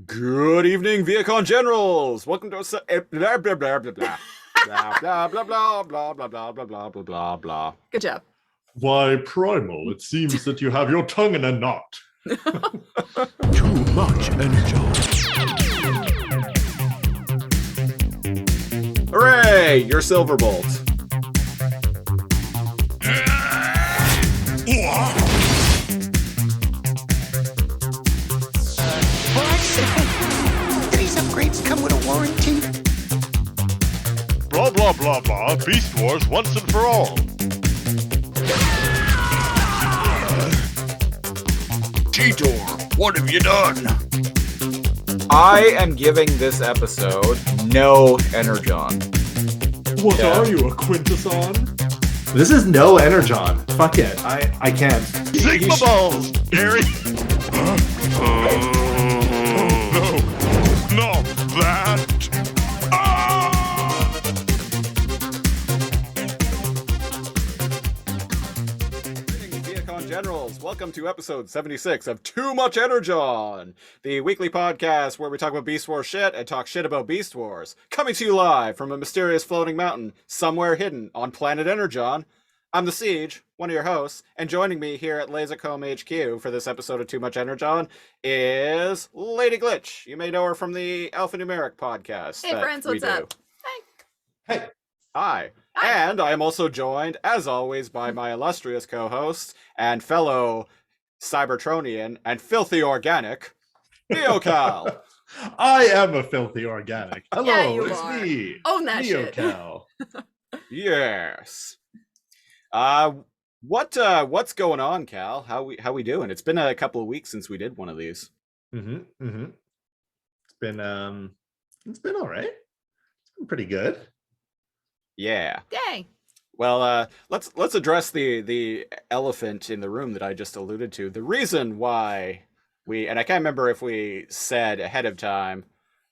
Good evening, Vehicon Generals. Welcome to blah blah blah blah blah blah blah blah blah blah blah blah blah blah blah blah blah. Good job. Why, Primal, it seems that you have your tongue in a knot. Too much Energon. Hooray! You're Silverbolt. These upgrades come with a warranty. Blah blah blah blah. Beast Wars once and for all. Cheetor, what have you done? I am giving this episode no Energon. What Yeah. are you, a Quintesson? This is no Energon. Fuck it. I can't. Sigma balls, Gary. No, not that. Ah! Greetings, Vehicon Generals. Welcome to episode 76 of Too Much Energon, the weekly podcast where we talk about Beast Wars shit and talk shit about Beast Wars. Coming to you live from a mysterious floating mountain somewhere hidden on planet Energon. I'm the Siege, one of your hosts, and joining me here at LadyGlitch HQ for this episode of Too Much Energon is LadyGlitch. You may know her from the ALPHANUMERIC podcast. Hey, friends, what's up? Hey. Hi. Hi. And I am also joined, as always, by my illustrious co-host and fellow Cybertronian and filthy organic, Neocal. I am a filthy organic. Hello, Yeah, you it's are. me, Own that shit. Neocal. Yes. What's going on, Cal? How we doing? It's been a couple of weeks since we did one of these. It's been all right. It's been pretty good. Yeah. Yay. Well, let's address the elephant in the room that I just alluded to. The reason why and I can't remember if we said ahead of time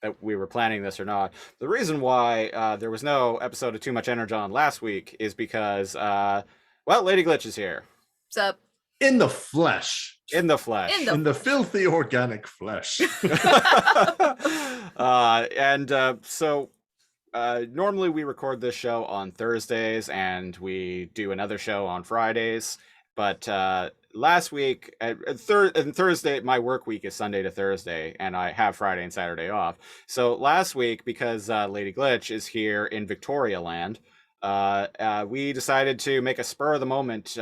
that we were planning this or not. The reason why there was no episode of Too Much Energon last week is because LadyGlitch is here. What's up? In the flesh. In the flesh. In the- In the filthy organic flesh. So normally we record this show on Thursdays and we do another show on Fridays, but last week and Thursday, my work week is Sunday to Thursday and I have Friday and Saturday off. So last week, because LadyGlitch is here in Victoria Land, we decided to make a spur of the moment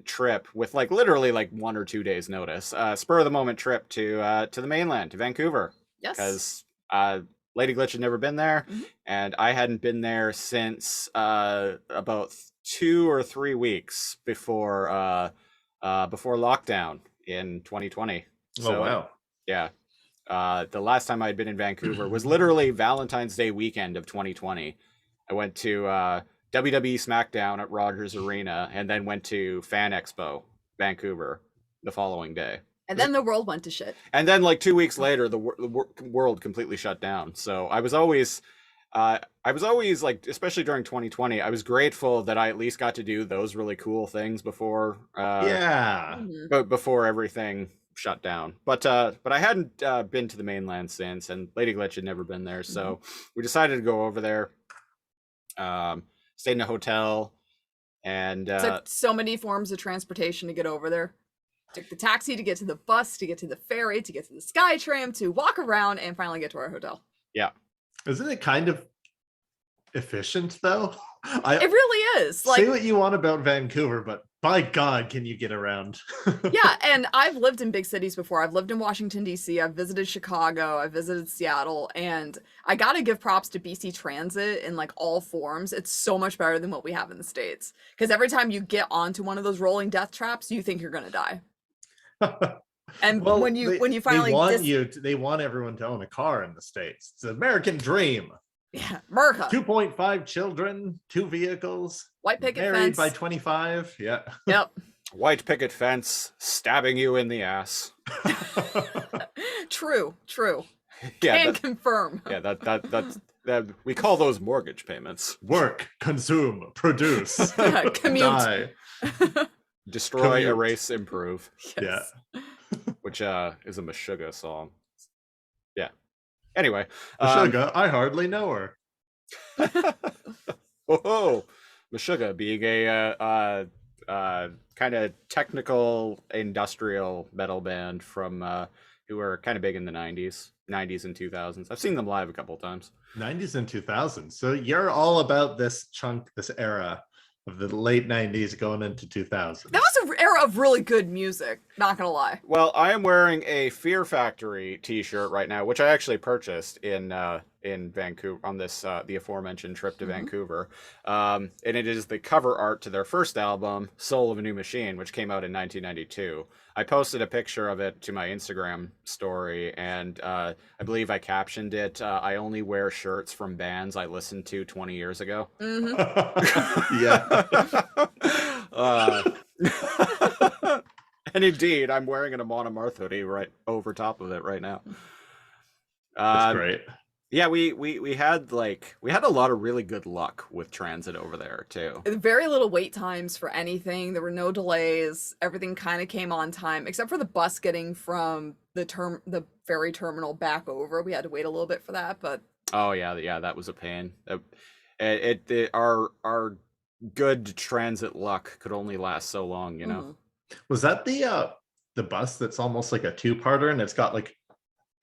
trip with literally 1 or 2 days notice. Spur of the moment trip to the mainland, to Vancouver, Yes. because LadyGlitch had never been there, Mhm. and I hadn't been there since about 2 or 3 weeks before lockdown in 2020. Oh, wow. Yeah. The last time I'd been in Vancouver was literally Valentine's Day weekend of 2020. I went to WWE SmackDown at Rogers Arena and then went to Fan Expo, Vancouver, the following day. And then the world went to shit. And then 2 weeks later, the world completely shut down. So I was always especially during 2020, I was grateful that I at least got to do those really cool things before Yeah. Mhm. but before everything shut down. But I hadn't been to the mainland since, and LadyGlitch had never been there, so we decided to go over there. Stayed in a hotel, and Took so many forms of transportation to get over there. Took the taxi to get to the bus, to get to the ferry, to get to the SkyTram, to walk around and finally get to our hotel. Isn't it kind of efficient, though? It really is. Say what you want about Vancouver, but by God, can you get around? Yeah, and I've lived in big cities before. I've lived in Washington, D.C., I've visited Chicago, I've visited Seattle, and I gotta give props to BC Transit in all forms. It's so much better than what we have in the States. Because every time you get onto one of those rolling death traps, you think you're gonna die. And Well, when you finally they want everyone to own a car in the States. It's an American dream. Yeah, America. 2.5 children, 2 vehicles, White picket married fence. by 25. Yeah. Yep. white picket fence stabbing you in the ass. True. Yeah, Can confirm. yeah, that we call those mortgage payments. Work, consume, produce, Commute. die. Destroy, Commute. erase, improve, Yes. which is a Meshuggah song. Yeah. Anyway, Meshuggah, I hardly know her. whoa, Meshuggah being a kind of technical industrial metal band from who were kind of big in the 90s and 2000s. I've seen them live a couple of times. 90s and 2000s. So you're all about this chunk, this era of the late 90s going into 2000s. That was an era of really good music, not gonna lie. Well, I am wearing a Fear Factory T-shirt right now, which I actually purchased in Vancouver on this the aforementioned trip to Vancouver, and it is the cover art to their first album, Soul of a New Machine, which came out in 1992. I posted a picture of it to my Instagram story, and I believe I captioned it, "I only wear shirts from bands I listened to 20 years ago." Yeah. And indeed, I'm wearing an Amon Amarth hoodie right over top of it right now. That's great. Yeah, we had a lot of really good luck with transit over there too. Very little wait times for anything. There were no delays. Everything kind of came on time, except for the bus getting from the ferry terminal back over. We had to wait a little bit for that, but Oh yeah, that was a pain. Our good transit luck could only last so long, you know. Was that the bus that's almost like a two-parter and it's got like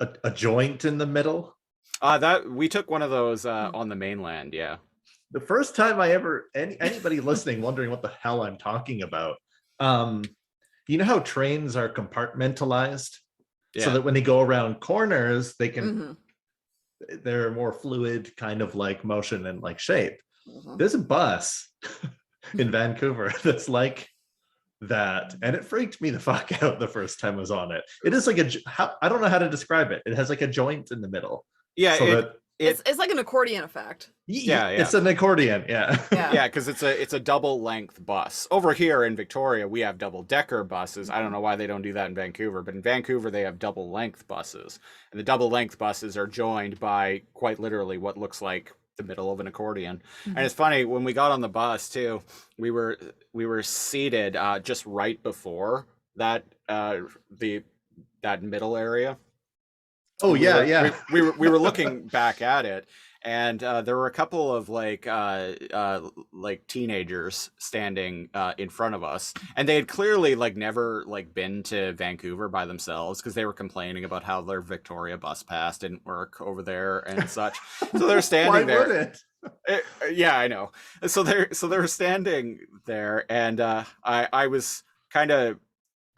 a joint in the middle? That we took one of those on the mainland, yeah. The first time I ever anybody listening wondering what the hell I'm talking about, you know how trains are compartmentalized so that when they go around corners they can they're more fluid kind of like motion and like shape. There's a bus in Vancouver that's like that, and it freaked me the fuck out the first time I was on it. It is like I don't know how to describe it. It has like a joint in the middle. Yeah, so it's like an accordion effect. Yeah, it's an accordion. Yeah, because it's a double length bus. Over here in Victoria, we have double decker buses. I don't know why they don't do that in Vancouver, but in Vancouver they have double length buses, and the double length buses are joined by quite literally what looks like the middle of an accordion. And it's funny, when we got on the bus too, we were seated just right before that that middle area. Oh yeah, we were looking back at it, and there were a couple of like teenagers standing in front of us, and they had clearly like never like been to Vancouver by themselves because they were complaining about how their Victoria bus pass didn't work over there and such. So they're standing there. Why would it? Yeah, I know. So they're standing there, and I was kind of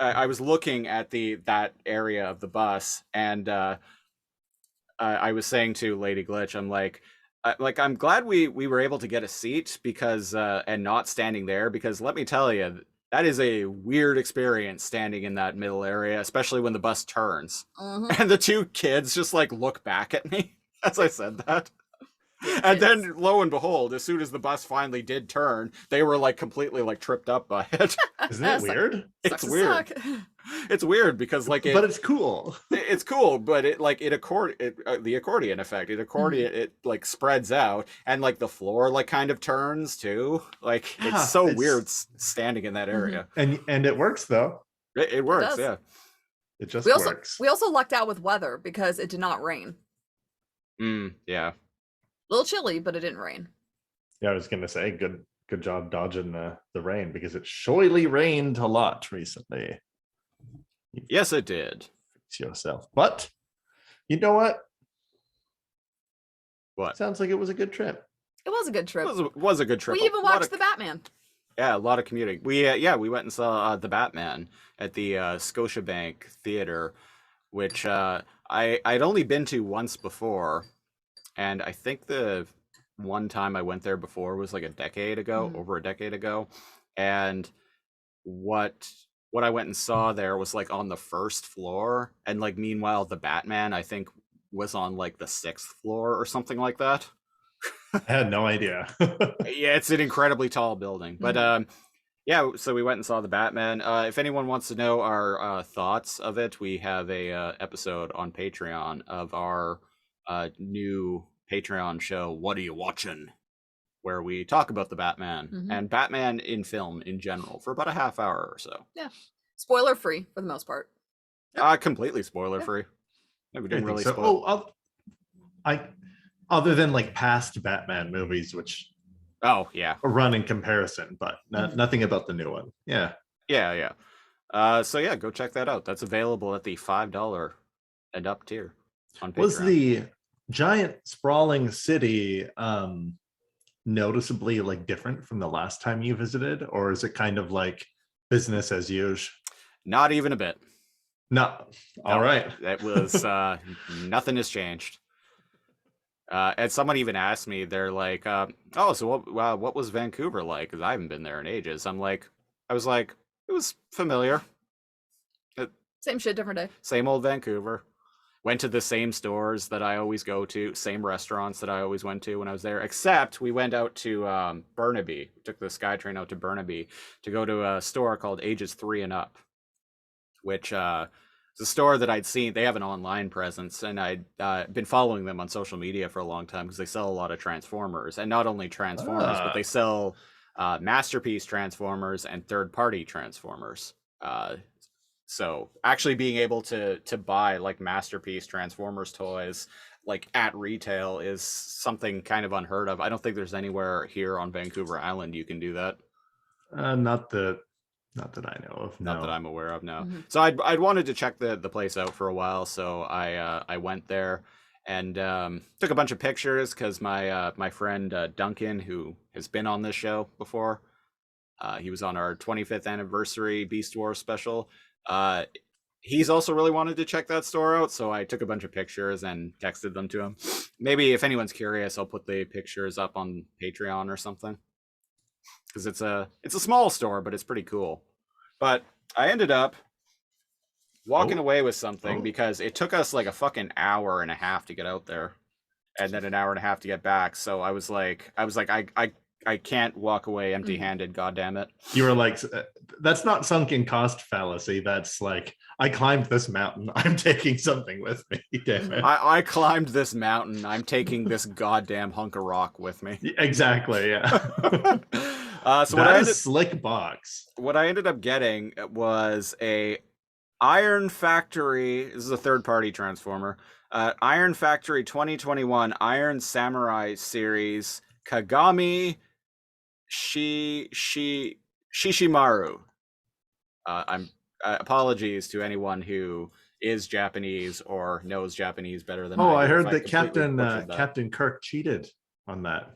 I was looking at that area of the bus, and I was saying to LadyGlitch, I'm like I'm glad we were able to get a seat because and not standing there, because let me tell you, that is a weird experience standing in that middle area, especially when the bus turns. And the two kids just like look back at me as I said that. And then lo and behold, as soon as the bus finally did turn, they were like completely like tripped up by it. Isn't it weird? It's weird. It's weird because like but it's cool. It's cool, but it like the accordion effect. It like spreads out, and like the floor like kind of turns too. Like it's so weird standing in that area. And it works though. It works, yeah. It just works. We also lucked out with weather because it did not rain. Yeah. A little chilly, but it didn't rain. Yeah, I was gonna say good job dodging the rain, because it surely rained a lot recently. Yes, it did. Fix yourself. But you know what? What? Sounds like it was a good trip. It was a good trip. It was a good trip. We even watched the Batman. Yeah, a lot of commuting. We went and saw the Batman at the Scotiabank Theater, which I'd only been to once before. And I think the one time I went there before was like over a decade ago. And what I went and saw there was like on the first floor. And like, meanwhile, the Batman, I think, was on like the 6th floor or something like that. I had no idea. Yeah, it's an incredibly tall building. But yeah, so we went and saw the Batman. If anyone wants to know our thoughts of it, we have a episode on Patreon of our new Patreon show, What Are You Watching?, where we talk about the Batman and Batman in film in general for about a half hour or so. Yeah, spoiler free for the most part. Completely spoiler free. Yeah, we didn't really spoil. other than like past Batman movies, which Oh yeah, run in comparison, but Mhm. nothing about the new one. Yeah. yeah. So yeah, go check that out. That's available at the $5 and up tier on Patreon. Was the giant sprawling city noticeably like different from the last time you visited, or is it kind of like business as usual? Not even a bit. No. All No, right. It was nothing has changed. And someone even asked me, they're like, "Oh, so what was Vancouver like?" Because I haven't been there in ages. I was like, it was familiar. Same shit, different day. Same old Vancouver. Went to the same stores that I always go to, same restaurants that I always went to when I was there, except we went out to Burnaby. Took the SkyTrain out to Burnaby to go to a store called Ages 3 and Up, which is a store that I'd seen. They have an online presence, and I'd been following them on social media for a long time because they sell a lot of Transformers, and not only Transformers, but they sell Masterpiece Transformers and third-party Transformers. So actually being able to buy like Masterpiece Transformers toys like at retail is something kind of unheard of. I don't think there's anywhere here on Vancouver Island you can do that. Not that I know of. No. Not that I'm aware of, no. Mhm. So I'd wanted to check the place out for a while, so I went there and took a bunch of pictures because my friend Duncan, who has been on this show before, he was on our 25th anniversary Beast Wars special. He's also really wanted to check that store out, so I took a bunch of pictures and texted them to him. Maybe if anyone's curious, I'll put the pictures up on Patreon or something, because it's a small store, but it's pretty cool. But I ended up walking away with something because it took us like a fucking hour and a half to get out there, and then an hour and a half to get back. So I was like, I can't walk away empty-handed. God damn it! You were like, that's not sunken cost fallacy. That's like, I climbed this mountain. I'm taking something with me. Damn it. I climbed this mountain. I'm taking this goddamn hunk of rock with me. Exactly. Yeah. So that is slick box. What I ended up getting was a Iron Factory. This is a third-party Transformer. Iron Factory 2021 Iron Samurai Series Kagami Shishimaru. I'm apologies to anyone who is Japanese or knows Japanese better than I do. I heard if that completely Captain Kirk cheated on that.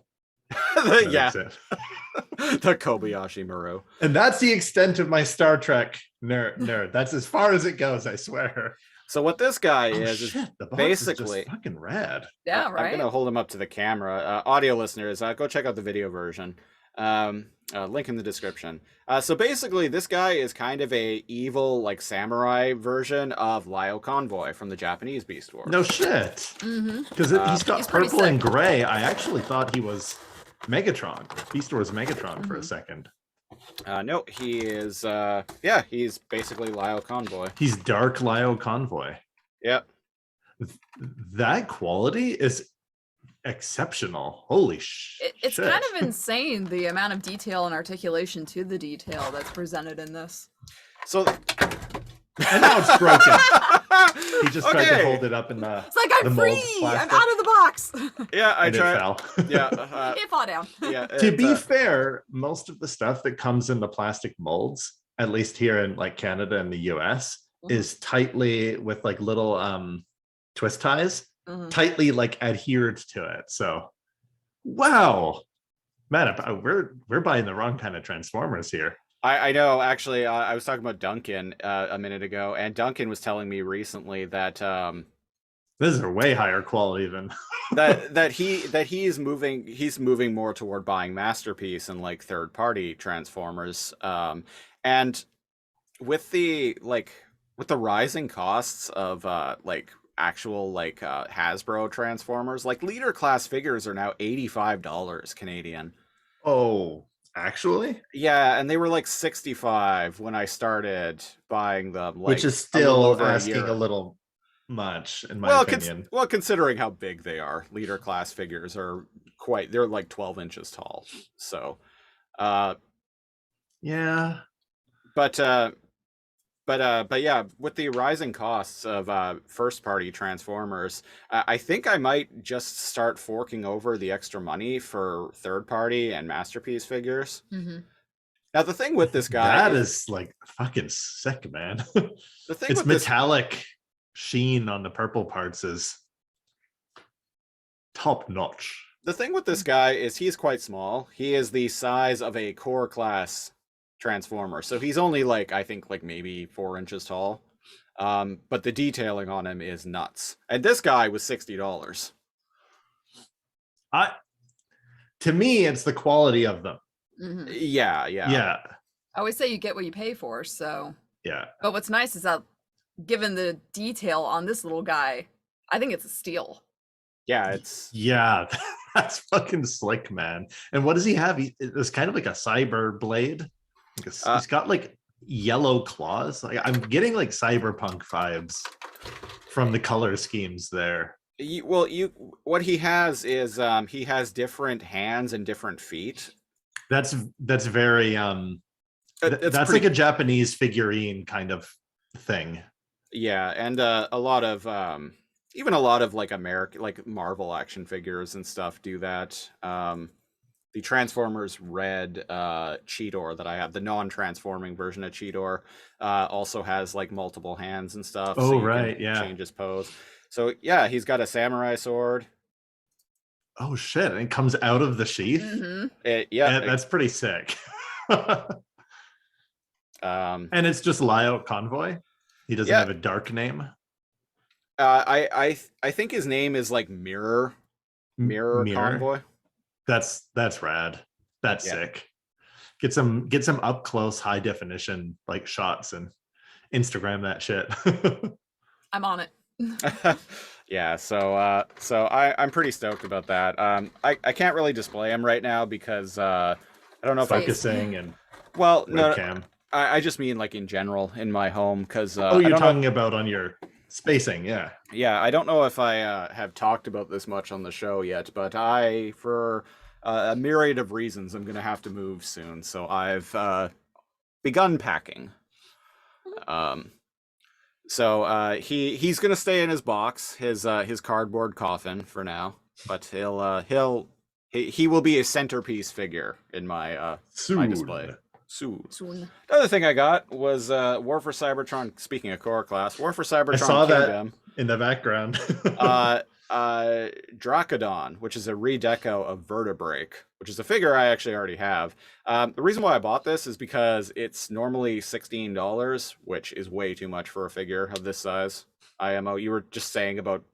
Yeah, the Kobayashi Maru. And that's the extent of my Star Trek nerd. That's as far as it goes, I swear. So what this guy is the box basically is just fucking rad. Yeah, right. I'm gonna hold him up to the camera. Audio listeners, go check out the video version. Link in the description. So basically, this guy is kind of a evil, like samurai version of Lio Convoy from the Japanese Beast Wars. No shit. Because he's got He's pretty purple and sick. gray. I actually thought he was Megatron, Beast Wars Megatron for a second. No, he is. He's basically Lio Convoy. He's Dark Lio Convoy. Yep. That quality is exceptional. Holy shit. It's kind of insane the amount of detail and articulation to the detail that's presented in this. So. And now it's broken. He just tried to hold it up in the. It's like, I'm the mold free. I'm plastic. out of the box. Yeah, I And it tried. fell. Yeah. It fall down. Yeah. To be fair, most of the stuff that comes in the plastic molds, at least here in like Canada and the US, is tightly with like little twist ties, tightly like adhered to it. So, wow, man, we're buying the wrong kind of Transformers here. I know. Actually, I was talking about Duncan a minute ago, and Duncan was telling me recently that These are way higher quality than that he's moving more toward buying Masterpiece and like third party Transformers. And with the rising costs of like actual like Hasbro Transformers, like leader class figures are now $85 Canadian. Oh, actually? Yeah, and they were like 65 when I started buying them, like, which is still asking a little much in my opinion. Well, considering how big they are, leader class figures are they're like 12 inches tall. So, yeah. But but yeah, with the rising costs of first party transformers, I think I might just start forking over the extra money for third party and masterpiece figures. Mm-hmm. Now the thing with this guy That is like fucking sick, man. the thing It's with this metallic sheen on the purple parts is top notch. the thing with this guy is he's quite small. He is the size of a core class transformer, so he's only like, I think, like maybe 4 inches tall. But the detailing on him is nuts. And this guy was $60. To me, it's the quality of them. Mm-hmm. Yeah. Yeah. I always say you get what you pay for. So, Yeah. but what's nice is that given the detail on this little guy, I think it's a steal. Yeah, it's Yeah. That's fucking slick, man. And what does he have? It's kind of like a cyber blade. He's got like yellow claws. Like, I'm getting like cyberpunk vibes from the color schemes there. what he has is he has different hands and different feet. That's very that's like a Japanese figurine kind of thing. Yeah, and a lot of even a lot of like American, like Marvel action figures and stuff do that. The Transformers Red Cheetor that I have, the non-transforming version of Cheetor, also has like multiple hands and stuff. Oh, so you right, can yeah. change his pose. So yeah, he's got a samurai sword. Oh shit! And it comes out of the sheath. Mm-hmm. That's pretty sick. And And it's just Lyle Convoy. He doesn't have a dark name. I think his name is like Mirror Convoy. That's rad. That's sick. Get some up close, high definition like shots and Instagram that shit. I'm on it. Yeah, so I'm pretty stoked about that. I can't really display him right now because I don't know if focusing and well webcam. No, I just mean like in general in my home because you're talking about on your spacing, yeah. I don't know if I have talked about this much on the show yet, but I, for a myriad of reasons, I'm gonna have to move soon, so I've begun packing. So he's gonna stay in his box, his cardboard coffin for now, but he will be a centerpiece figure in my my display. Soon. The other thing I got was War for Cybertron. Speaking of core class, War for Cybertron. I saw Kingdom, that in the background. Dracodon, which is a redeco of Vertebrake, which is a figure I actually already have. The reason why I bought this is because it's normally $16, which is way too much for a figure of this size. IMO, you were just saying about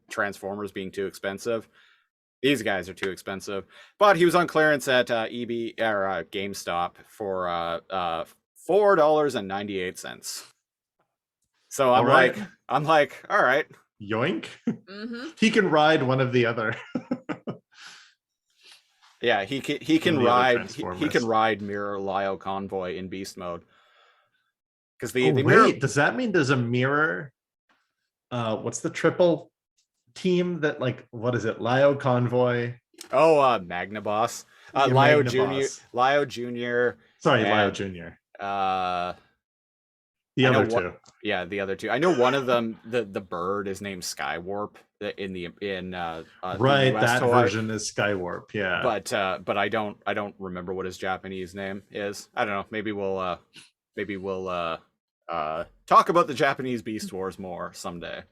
Transformers being too expensive. These guys are too expensive, but he was on clearance at EB or GameStop for $4.98. So I'm like, all right, yoink. Mm-hmm. He can ride one of the other. Yeah, he can ride. He can ride Mirror Lyle Convoy in beast mode. Because the mirror. Does that mean there's a Mirror? What's the triple team that, like, what is it? Lyo Convoy. Oh, Magnaboss. Lyo Jr. Sorry, Lyo Jr. The other two. Yeah, the other two. I know one of them, the bird is named Skywarp in right, the that toy. version is Skywarp, yeah. But I don't remember what his Japanese name is. I don't know. Maybe we'll talk about the Japanese Beast Wars more someday.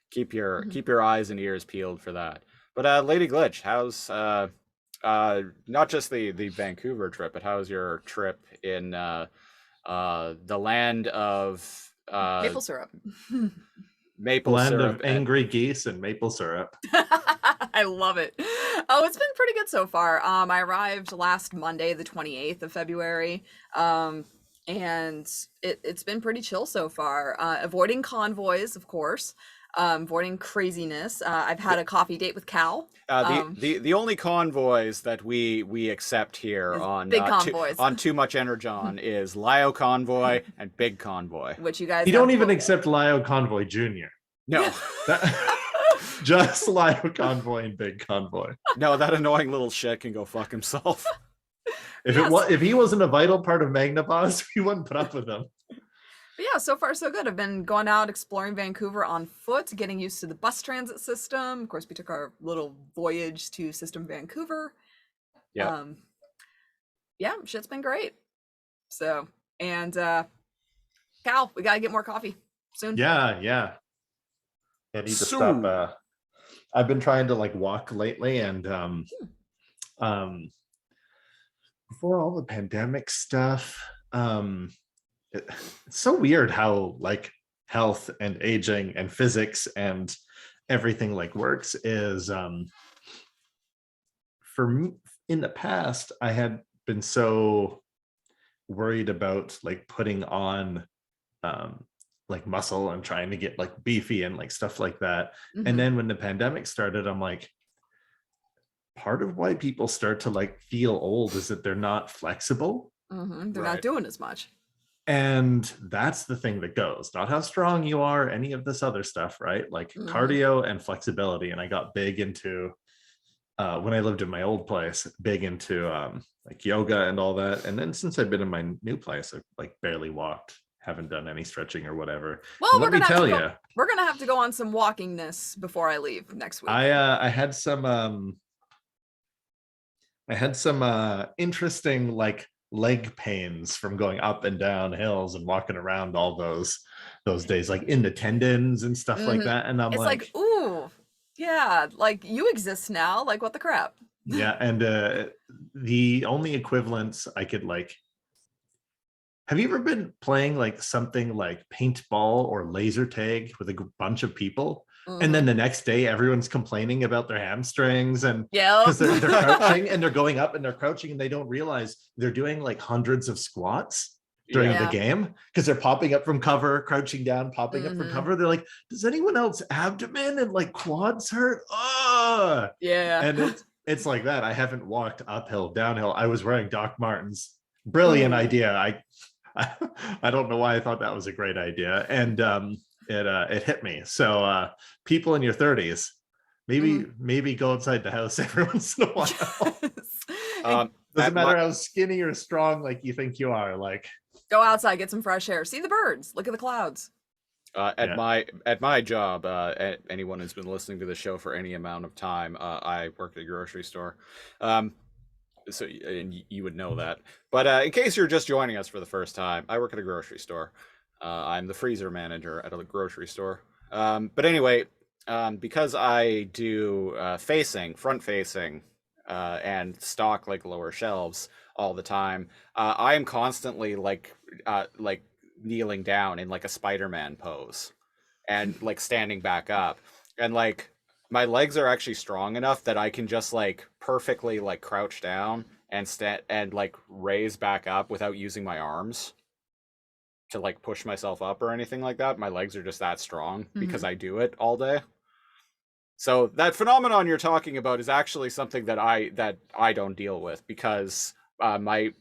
Keep your eyes and ears peeled for that. But LadyGlitch, how's not just the Vancouver trip, but how's your trip in the land of maple syrup? Land of angry geese and maple syrup. I love it. Oh, it's been pretty good so far. I arrived last Monday, the 28th of February. And it's been pretty chill so far. Avoiding convoys, of course. Avoiding craziness. I've had a coffee date with Cal. The only convoys that we accept here on big convoys. on Too Much Energon is Lyo Convoy and Big Convoy. Which you guys don't even accept Lyo Convoy Jr. No. Just Lyo Convoy and Big Convoy. No, that annoying little shit can go fuck himself. if he wasn't a vital part of Magnaboss, we wouldn't put up with him. But yeah, so far so good. I've been going out exploring Vancouver on foot, getting used to the bus transit system. Of course, we took our little voyage to System Vancouver. Yeah. Yeah, shit's been great. So, and Cal, we gotta get more coffee soon. Yeah. I need to stop. I've been trying to like walk lately, and before all the pandemic stuff, it's so weird how like health and aging and physics and everything like works is for me in the past I had been so worried about like putting on like muscle and trying to get like beefy and like stuff like that. And then when the pandemic started, I'm like, part of why people start to like feel old is that they're not flexible. They're not doing as much. And that's the thing that goes, not how strong you are, any of this other stuff, right? Like cardio and flexibility. And I got big into when I lived in my old place, big into like yoga and all that. And then since I've been in my new place, I've like barely walked, haven't done any stretching or whatever. Well, and let me tell you, we're gonna have to go on some walkingness before I leave next week. I had some interesting like leg pains from going up and down hills and walking around all those days, like in the tendons and stuff like that. And I'm like, ooh, yeah, like you exist now, like what the crap. Yeah. And the only equivalents I could like, have you ever been playing like something like paintball or laser tag with a bunch of people? And then the next day, everyone's complaining about their hamstrings and because they're crouching and they're going up and they're crouching and they don't realize they're doing like hundreds of squats during the game because they're popping up from cover, crouching down, popping up from cover. They're like, does anyone else abdomen and like quads hurt? Oh, yeah. And it's like that. I haven't walked uphill, downhill. I was wearing Doc Martens. Brilliant idea. I don't know why I thought that was a great idea. And it hit me. So people in your 30s, maybe go outside the house every once in a while. Doesn't matter how skinny or strong like you think you are. Like, go outside, get some fresh air, see the birds, look at the clouds. At my job, anyone who's been listening to the show for any amount of time, I work at a grocery store. So and you would know that. But in case you're just joining us for the first time, I work at a grocery store. I'm the freezer manager at a grocery store. But anyway, because I do front facing, and stock like lower shelves all the time, I am constantly like kneeling down in like a Spider-Man pose and like standing back up, and like my legs are actually strong enough that I can just like perfectly like crouch down and stand and like raise back up without using my arms to like push myself up or anything like that. My legs are just that strong because I do it all day. So that phenomenon you're talking about is actually something that I don't deal with because my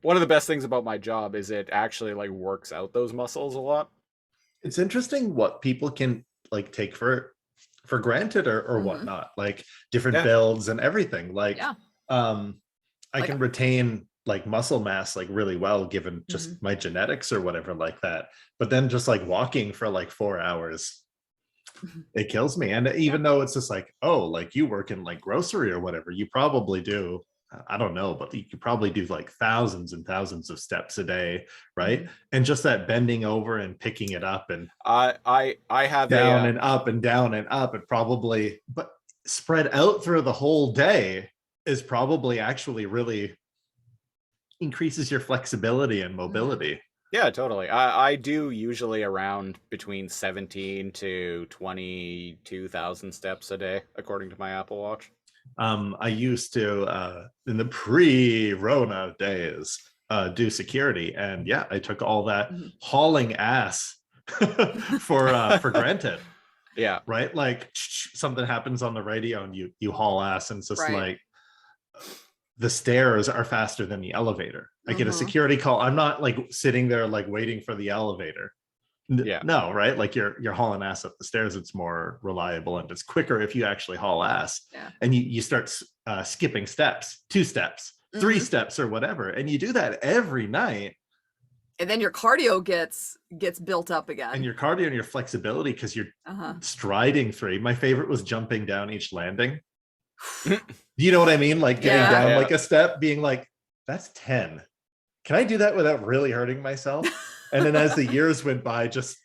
one of the best things about my job is it actually like works out those muscles a lot. It's interesting what people can like take for granted or whatnot, like different builds and everything. Like I can retain like muscle mass like really well given just my genetics or whatever like that, but then just like walking for like 4 hours, it kills me. And even though it's just like, oh, like you work in like grocery or whatever, you probably do, I don't know, but you could probably do like thousands and thousands of steps a day, right? And just that bending over and picking it up and I have down and up and down and up, it probably, but spread out through the whole day is probably actually really increases your flexibility and mobility. Yeah, totally. I do usually around between 17 to 22,000 steps a day, according to my Apple Watch. I used to, in the pre-Rona days, do security, and yeah, I took all that hauling ass for granted. Yeah, right. Like something happens on the radio, and you haul ass, and it's just like the stairs are faster than the elevator. I get a security call. I'm not like sitting there like waiting for the elevator. No, right? Like you're hauling ass up the stairs. It's more reliable and it's quicker if you actually haul ass. And you start skipping steps, 2 steps, 3 steps or whatever, and you do that every night. And then your cardio gets built up again. And your cardio and your flexibility, because you're striding 3. My favorite was jumping down each landing. You know what I mean? Like getting down like a step, being like, that's 10. Can I do that without really hurting myself? And then as the years went by, just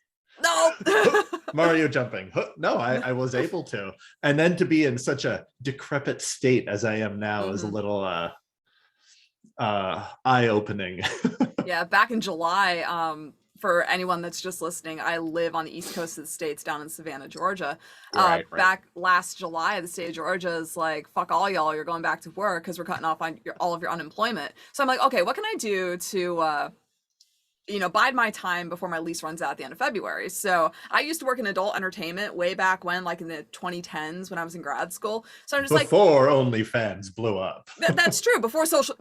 Mario jumping. No, I was able to. And then to be in such a decrepit state as I am now is a little eye-opening. Yeah, back in July, for anyone that's just listening, I live on the east coast of the States down in Savannah, Georgia. Right. Back last July, the state of Georgia is like, fuck all y'all, you're going back to work because we're cutting off on all of your unemployment. So I'm like, okay, what can I do to bide my time before my lease runs out at the end of February? So I used to work in adult entertainment way back when, like in the 2010s when I was in grad school. So I'm just before OnlyFans blew up. That's true. Before social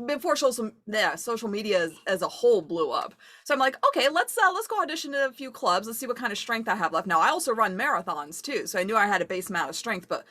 media as a whole blew up. So I'm like, okay, let's go audition at a few clubs. Let's see what kind of strength I have left. Now I also run marathons too, so I knew I had a base amount of strength, but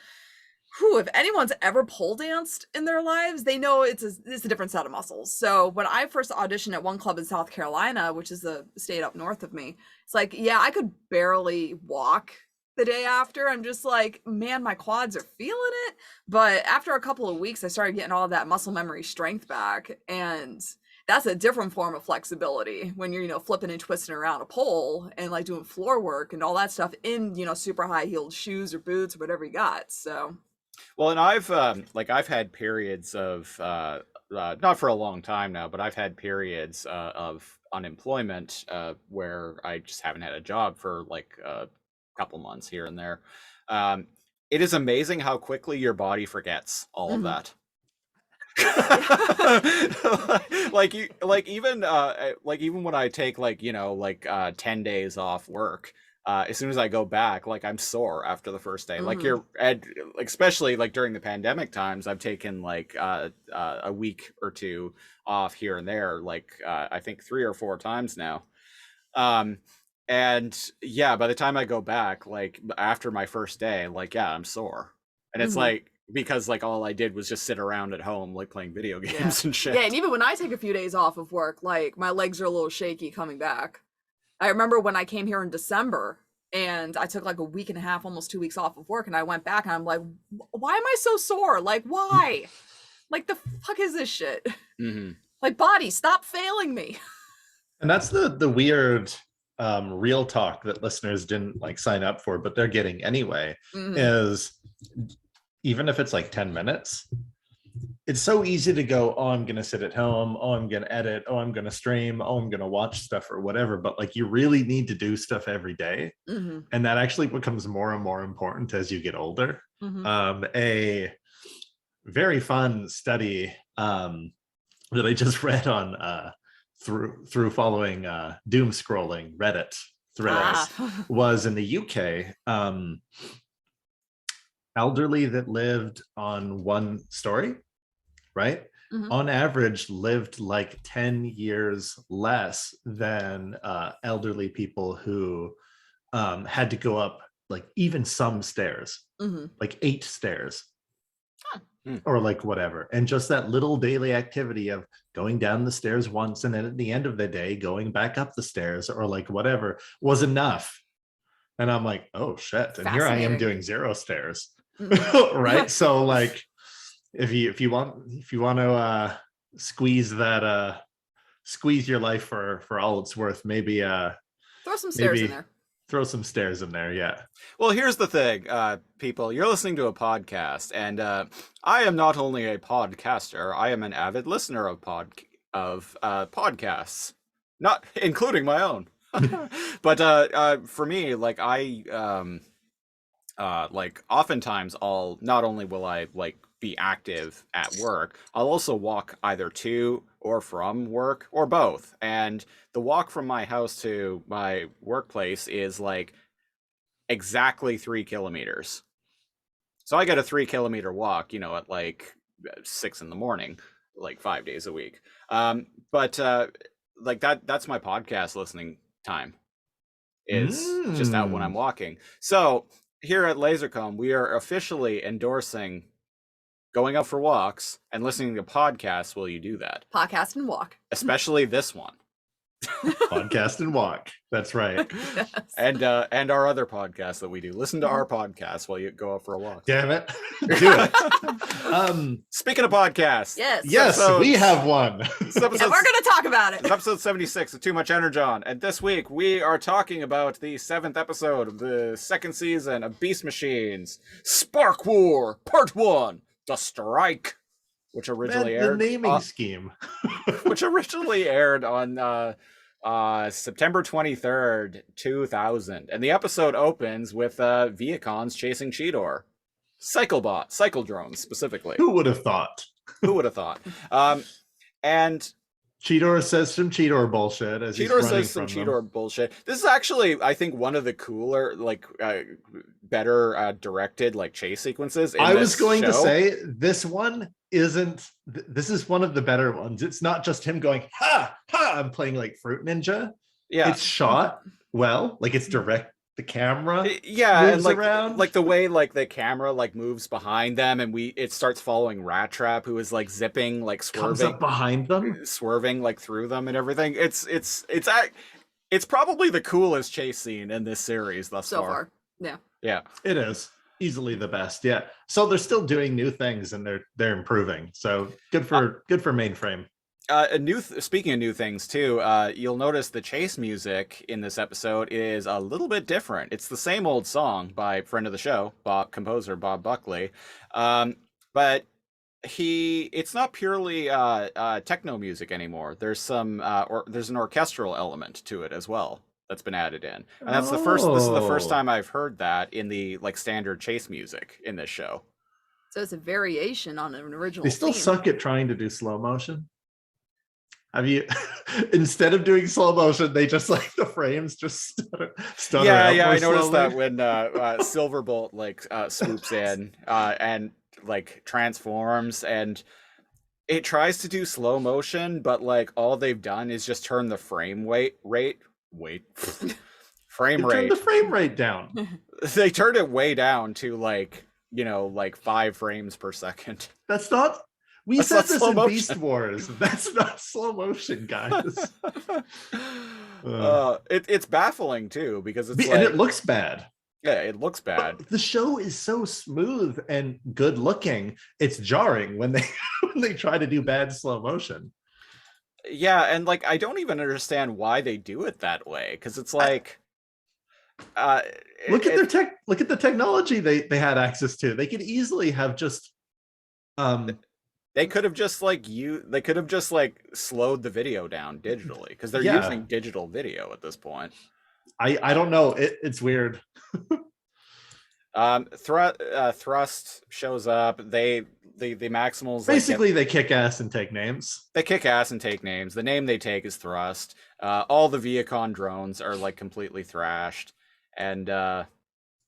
if anyone's ever pole danced in their lives, they know it's a different set of muscles. So when I first auditioned at one club in South Carolina, which is a state up north of me, it's like, yeah, I could barely walk the day after. I'm just like, man, my quads are feeling it. But after a couple of weeks, I started getting all of that muscle memory strength back. And that's a different form of flexibility when you're, flipping and twisting around a pole and like doing floor work and all that stuff in, super high heeled shoes or boots or whatever you got. So. Well, and I've had periods of not for a long time now, but I've had periods of unemployment where I just haven't had a job for like a couple months here and there. It is amazing how quickly your body forgets all of that. Even when I take 10 days off work, as soon as I go back, like I'm sore after the first day. Like especially like during the pandemic times, I've taken like a week or two off here and there, I think 3 or 4 times now. And yeah, by the time I go back, like after my first day, I'm sore, and it's like, because like all I did was just sit around at home, like playing video games and shit. Yeah, and even when I take a few days off of work, like my legs are a little shaky coming back. I remember when I came here in December and I took like a week and a half, almost 2 weeks off of work, and I went back and I'm like, why am I so sore? Like, why? Like, the fuck is this shit? Like, body, stop failing me. And that's the weird real talk that listeners didn't like sign up for, but they're getting anyway, is even if it's like 10 minutes, it's so easy to go, oh, I'm going to sit at home. Oh, I'm going to edit. Oh, I'm going to stream. Oh, I'm going to watch stuff or whatever. But like, you really need to do stuff every day. And that actually becomes more and more important as you get older. A very fun study that I just read on through following doom scrolling Reddit threads was in the UK. Elderly that lived on one story, right? On average lived like 10 years less than elderly people who had to go up like even some stairs, like 8 stairs or like whatever. And just that little daily activity of going down the stairs once and then at the end of the day going back up the stairs or like whatever was enough. And I'm like, oh shit. And here I am doing 0 stairs. Right. So like if you want to squeeze your life for all it's worth, maybe throw some stairs in there. Throw some stairs in there. Yeah. Well, here's the thing, people, you're listening to a podcast, and I am not only a podcaster, I am an avid listener of podcasts, not including my own. But for me, like oftentimes I'll not only will I like be active at work, I'll also walk either to or from work or both. And the walk from my house to my workplace is like exactly 3 kilometers. So I get a 3 kilometer walk, at like 6 in the morning, like 5 days a week. But like that's my podcast listening time is just out when I'm walking. So here at LaserCom, we are officially endorsing going out for walks, and listening to podcasts while you do that. Podcast and walk. Especially this one. Podcast and walk. That's right. Yes. And our other podcasts that we do. Listen to our podcast while you go out for a walk. Damn it. Do it. Speaking of podcasts. Yes. Yes, we have one. This And we're going to talk about It's it. episode 76 of Too Much Energon, and this week we are talking about the 7th episode of the 2nd season of Beast Machines, Sparkwar, Part 1, The Strike, which originally Man, aired... the naming scheme. which originally aired on September 23rd, 2000. And the episode opens with Vehicons chasing Cheetor. Cycle drones, specifically. Who would have thought? Who would have thought? And Cheetor says some Cheetor bullshit as he's Cheetor running says some from them. Cheetor bullshit. This is actually, I think, one of the cooler, like, better directed, like, chase sequences in I this was going to show. say this one isn't. This is one of the better ones. It's not just him going ha ha. I'm playing like Fruit Ninja. Yeah. It's shot well, like it's direct. The camera Yeah, and moves around. like the way like the camera like moves behind them, and it starts following Rat Trap, who is like zipping, like comes swerving, up behind them. swerving like through them and everything. It's probably the coolest chase scene in this series thus So far. Yeah. Yeah. It is easily the best. Yeah. So they're still doing new things and they're improving. So good for Mainframe. Speaking of new things too, you'll notice the chase music in this episode is a little bit different. It's the same old song by friend of the show, composer Bob Buckley, but it's not purely techno music anymore. There's some there's an orchestral element to it as well that's been added in, and that's this is the first time I've heard that in the like standard chase music in this show. So it's a variation on an original They still theme. suck at trying to do slow motion. Have you, instead of doing slow motion, they just like the frames just stutter Yeah, out yeah, more I noticed slowly. that when Silverbolt like swoops in and like transforms, and it tries to do slow motion, but like all they've done is just turn the frame rate. They turned the frame rate down. They turned it way down to like, like 5 frames per second. That's not. We That's said not this slow in motion. Beast Wars. That's not slow motion, guys. It's baffling too, because it's And it looks bad. Yeah, it looks bad. The show is so smooth and good looking. It's jarring when they when they try to do bad slow motion. Yeah, and like I don't even understand why they do it that way, because it's like look at the technology they had access to. They could easily have just they could have just slowed the video down digitally, because they're using digital video at this point. I don't know. It's weird. Thrust shows up. The Maximals Basically they kick ass and take names. They kick ass and take names. The name they take is Thrust. All the Vehicon drones are like completely thrashed, and they're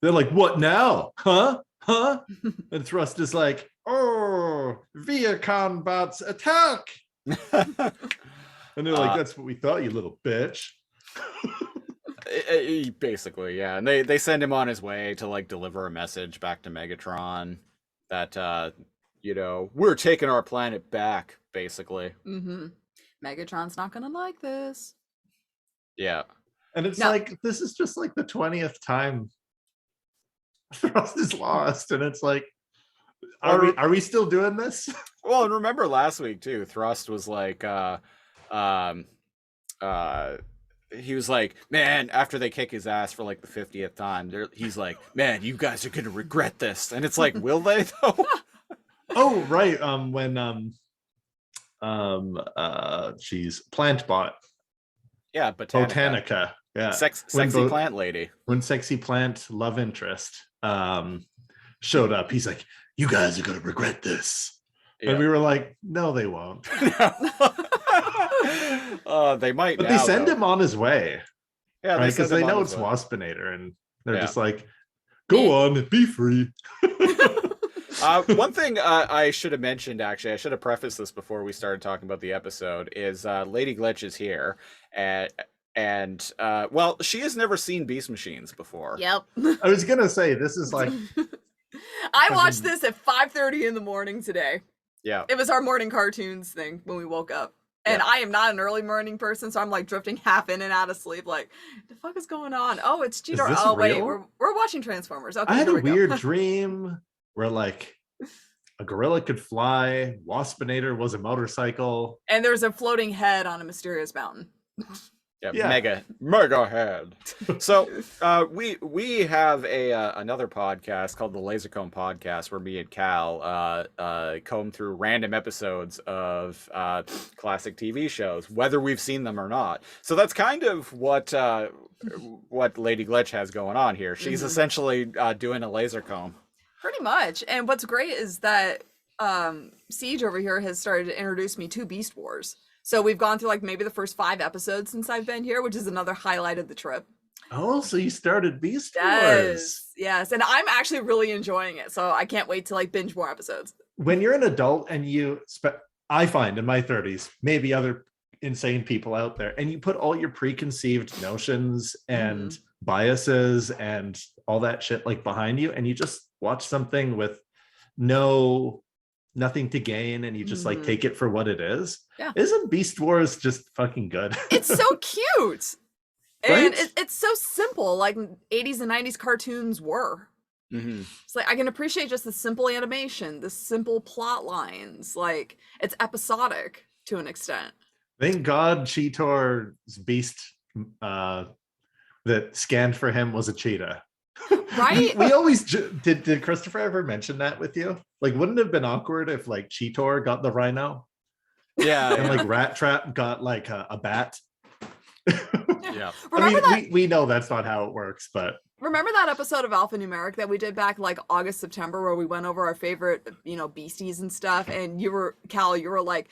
like, "What now? Huh? And Thrust is like, "Oh, Vehicon bots attack!" And they're like, "That's what we thought, you little bitch." Basically, yeah. And they send him on his way to like deliver a message back to Megatron that we're taking our planet back, basically. Mm-hmm. Megatron's not gonna like this. Yeah. And it's like, this is just like the 20th time Thrust is lost, and it's like, are we still doing this? Well, and remember last week too, Thrust was like he was like, man, after they kick his ass for like the 50th time, he's like, man, you guys are gonna regret this. And it's like, will they though? Oh, right. She's plantbot. Yeah, Botanica. Yeah. Sexy plant lady. When sexy plant love interest showed up, he's like, you guys are gonna regret this. Yeah. And we were like, no, they won't. They might, but they send him on his way. Yeah, right, because they know it's Waspinator, and they're just like, go on, be free. One thing I should have mentioned, actually, I should have prefaced this before we started talking about the episode, is LadyGlitch is here, and well, she has never seen Beast Machines before. Yep. I was gonna say, this is like I watched this at 5:30 in the morning today. Yeah. It was our morning cartoons thing when we woke up. And I am not an early morning person, so I'm like drifting half in and out of sleep. Like, the fuck is going on? Oh, it's Cheetor. this Oh, wait, real? we're watching Transformers. Okay, I had here a we go. weird dream where like a gorilla could fly, Waspinator was a motorcycle. And there's a floating head on a mysterious mountain. Yeah. Megahead. So we have another podcast called the Lasercomb Podcast, where me and Cal comb through random episodes of classic TV shows, whether we've seen them or not. So that's kind of what LadyGlitch has going on here. She's essentially doing a laser comb. Pretty much. And what's great is that Siege over here has started to introduce me to Beast Wars. So we've gone through like maybe the first 5 episodes since I've been here, which is another highlight of the trip. Oh, so you started Beast Wars. Yes. And I'm actually really enjoying it. So I can't wait to like binge more episodes. When you're an adult and I find in my 30s, maybe other insane people out there, and you put all your preconceived notions and biases and all that shit like behind you, and you just watch something with nothing to gain, and you just like take it for what it is. Yeah. Isn't Beast Wars just fucking good? It's so cute. Right? And it's so simple, like 80s and 90s cartoons were. It's like I can appreciate just the simple animation, the simple plot lines. Like it's episodic to an extent. Thank God Cheetor's beast that scanned for him was a cheetah. Right? We always did Christopher ever mention that with you? Like, wouldn't it have been awkward if like Cheetor got the rhino? Yeah. And like Rat Trap got like a bat? Yeah. We know that's not how it works, but Remember that episode of Alphanumeric that we did back like August, September, where we went over our favorite, beasties and stuff? And you were like,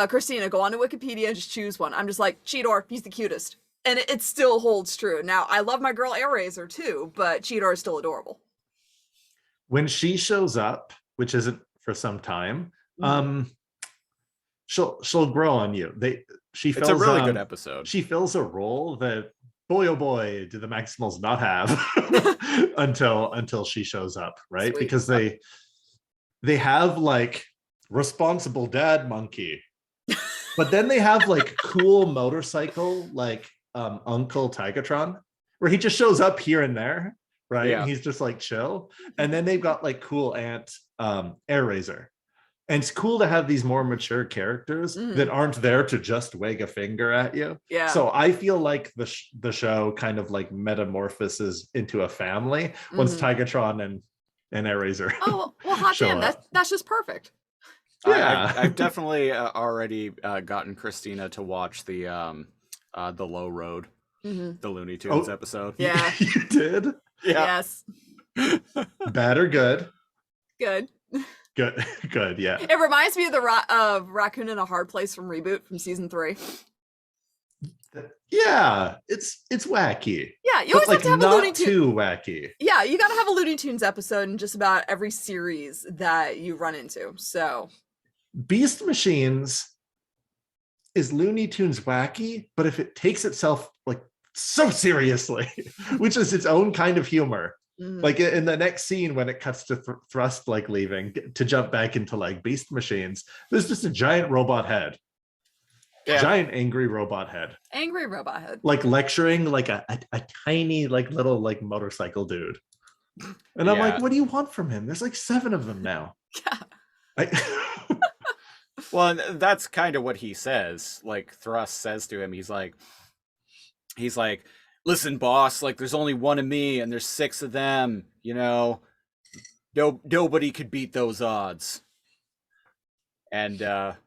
Christina, go on to Wikipedia and just choose one. I'm just like, Cheetor, he's the cutest. And it still holds true. Now, I love my girl Airraiser too, but Cheetor is still adorable. when she shows up, which isn't for some time, she'll grow on you. It's a really good episode. She fills a role that boy oh boy do the Maximals not have until she shows up, right? Sweet. Because they have like responsible dad monkey, but then they have like cool motorcycle like Uncle Tigatron, where he just shows up here and there, right? Yeah. And he's just like chill. And then they've got like cool Aunt Airraiser. And it's cool to have these more mature characters that aren't there to just wag a finger at you. Yeah. So I feel like the show kind of like metamorphoses into a family once Tigatron and Airraiser. Oh, well, hot show damn, up. that's just perfect. Yeah. I've definitely already gotten Christina to watch the Low Road, the Looney Tunes episode. Yeah. You did? Yeah. Yes. Bad or good? Good. Good, yeah. It reminds me of the Raccoon in a Hard Place from Reboot from season 3. Yeah, it's wacky. Yeah, you always have to have a Looney not Tunes. too wacky. Yeah, you gotta have a Looney Tunes episode in just about every series that you run into. So Beast Machines is Looney Tunes wacky, but if it takes itself like so seriously, which is its own kind of humor. Like in the next scene when it cuts to Thrust like leaving to jump back into like Beast Machines, there's just a giant robot head. Yeah. Giant angry robot head. Angry Robot Head. Like lecturing like a tiny like little like motorcycle dude. And I'm Yeah. like, what do you want from him? There's like 7 of them now. Yeah. Well, and that's kind of what he says. Like Thrust says to him, he's like, listen, boss, like there's only one of me and there's 6 of them, nobody could beat those odds. And at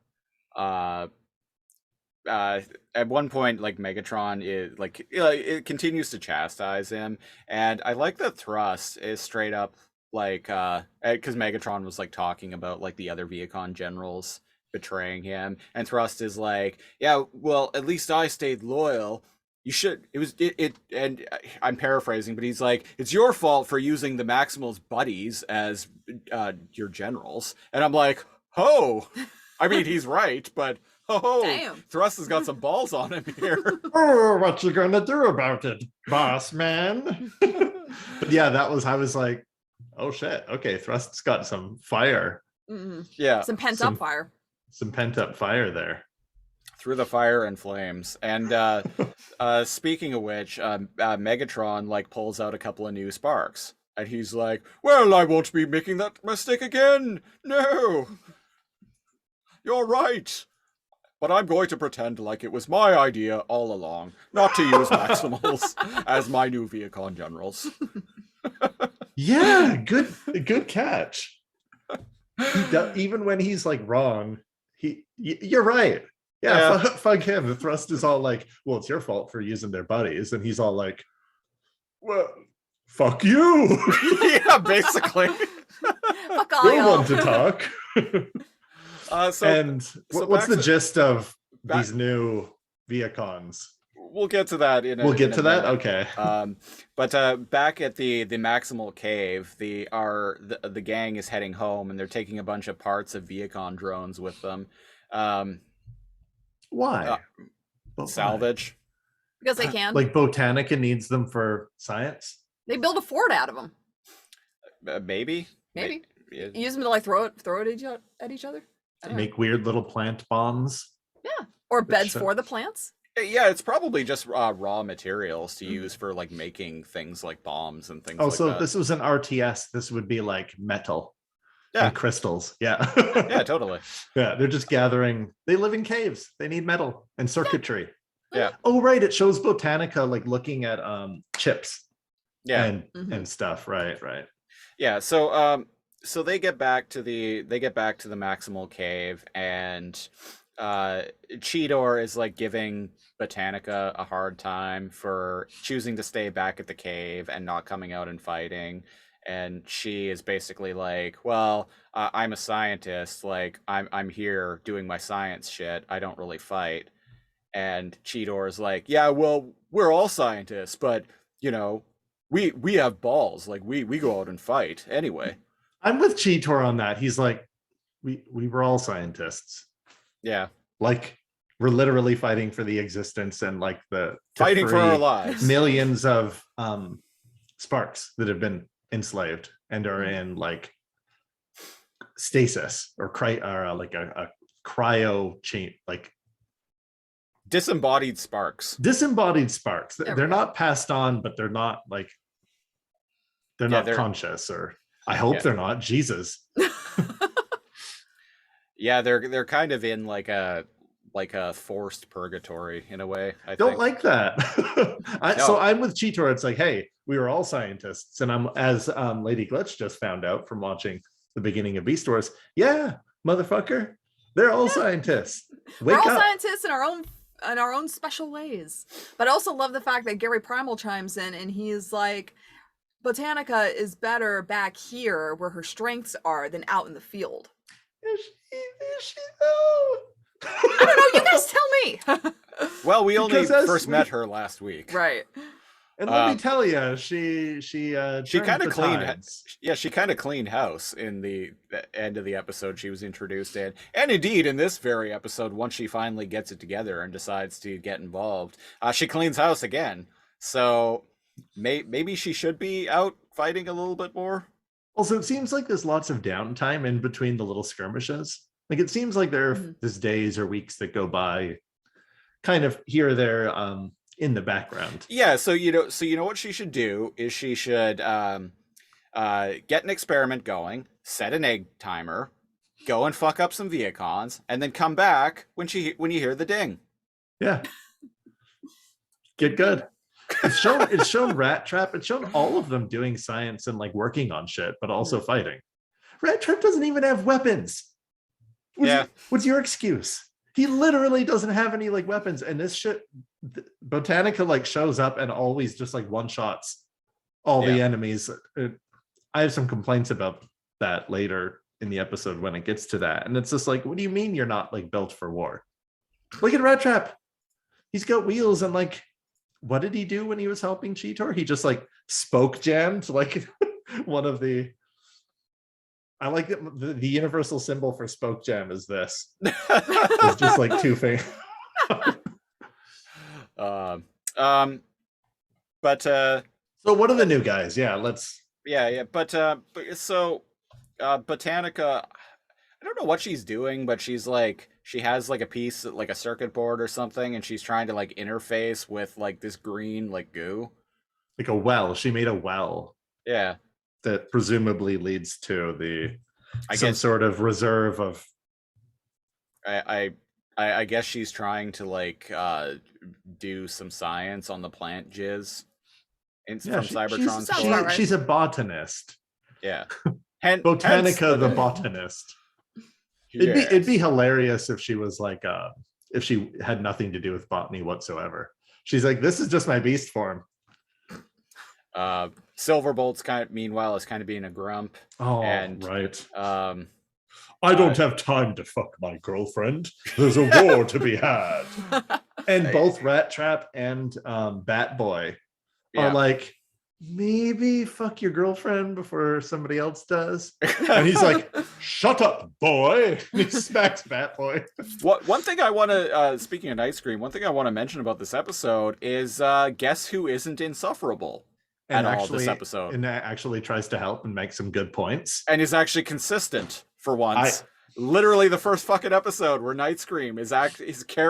one point, like Megatron is like, it continues to chastise him. And I like that Thrust is straight up like, because Megatron was like talking about like the other Vehicon Generals betraying him. And Thrust is like, yeah, well, at least I stayed loyal. You should, and I'm paraphrasing, but he's like, it's your fault for using the Maximals buddies as your generals. And I'm like, I mean, he's right, but Damn. Thrust has got some balls on him here. Oh, what you gonna do about it, boss man? But yeah, I was like, Oh shit. Okay, Thrust's got some fire, Yeah, Some pent Some- up fire. some pent up fire there. through the fire and flames. And speaking of which, Megatron like pulls out a couple of new sparks, and he's like, "Well, I won't be making that mistake again. No, you're right. But I'm going to pretend like it was my idea all along, not to use Maximals as my new Vehicon Generals." Yeah, good catch. Even when he's like wrong, you're right. Yeah, fuck him. The Thrust is all like, well, it's your fault for using their buddies, and he's all like, well, fuck you. Yeah, basically. Fuck all We're y'all. one to talk. What's the gist of these new Vehicons? We'll get to that in a We'll get to that. minute. Okay. But back at the Maximal Cave, the gang is heading home, and they're taking a bunch of parts of Vehicon drones with them. Why? But Salvage. Because they can. Like Botanica needs them for science. They build a fort out of them. Maybe. Maybe. Yeah. Use them to like throw it at each other. I don't know. Make weird little plant bombs. Yeah. Or beds Which, for the plants. Yeah, it's probably just raw materials to use for like making things like bombs and things Oh, like so that. if this was an RTS, this would be like metal. Yeah. And crystals. Yeah. Yeah, totally. Yeah, they're just gathering. They live in caves. They need metal and circuitry. Yeah. Oh, right. It shows Botanica like looking at chips. Yeah. And stuff. Right. Yeah, so they get back to the Maximal Cave, and Cheetor is like giving Botanica a hard time for choosing to stay back at the cave and not coming out and fighting. And she is basically like, well, I'm a scientist, like I'm here doing my science shit, I don't really fight. And Cheetor is like, yeah, well, we're all scientists, but you know, we have balls, like we go out and fight anyway. I'm with Cheetor on that. He's like, we were all scientists. Yeah. Like we're literally fighting for the existence and like fighting for our lives. Millions of sparks that have been enslaved and are in like stasis or like a cryo chain, like disembodied sparks. They're not passed on, but they're not like they're not conscious, or I hope they're not. Jesus. Yeah, they're kind of in like a forced purgatory in a way. I don't think. like that. So I'm with Cheetor. It's like, hey, we were all scientists, and I'm as LadyGlitch just found out from watching the beginning of Beast Wars. Yeah, motherfucker, they're all scientists. We're all scientists in our own special ways. But I also love the fact that Gary Primal chimes in and he's like, Botanica is better back here where her strengths are than out in the field. Is she though? I don't know, you guys tell me. Well, we only first met her last week. Right. And let me tell you, she kind of cleaned. Yeah, she kind of cleaned house in the end of the episode she was introduced in, and indeed in this very episode, once she finally gets it together and decides to get involved, she cleans house again. So maybe she should be out fighting a little bit more. Also, it seems like there's lots of downtime in between the little skirmishes. Like it seems like there's days or weeks that go by, kind of here or there, in the background. Yeah, so you know what she should do is she should get an experiment going, set an egg timer, go and fuck up some Vehicons, and then come back when you hear the ding. Yeah. Get good. It's shown Rat Trap. It's shown all of them doing science and like working on shit, but also fighting. Rat Trap doesn't even have weapons. What's your excuse? He literally doesn't have any like weapons, and this shit, Botanica like shows up and always just like one shots all the enemies. I have some complaints about that later in the episode when it gets to that, and it's just like, what do you mean you're not like built for war? Look at Rat Trap. He's got wheels, and like, what did he do when he was helping Cheetor? He just like spoke jammed like one of the. I like that the universal symbol for spoke jam is this. It's just like two fingers. But so what are the new guys? Yeah, let's yeah, but so Botanica, I don't know what she's doing, but she has like a piece like a circuit board or something, and she's trying to like interface with like this green like goo. Like a well. She made a well Yeah, that presumably leads to the I some guess sort of reserve of. I I guess she's trying to like do some science on the plant jizz Yeah, from Cybertron's Sounds about core. right. she's a botanist. Yeah. Hence Botanica the name. botanist. It'd be Yes. hilarious if she was like if she had nothing to do with botany whatsoever. She's like, this is just my beast form. Silverbolt's meanwhile is kind of being a grump. Oh, And right. um I don't have time to fuck my girlfriend. There's a war to be had. And both Rat Trap and Bat Boy are yeah. like, maybe fuck your girlfriend before somebody else does. And he's like, shut up, boy. And he smacks Bat Boy. One thing I want to speaking of ice cream, one thing I want to mention about this episode is guess who isn't insufferable And at all this episode, and actually tries to help and make some good points. and is actually consistent for once. Literally the first fucking episode where Night Scream is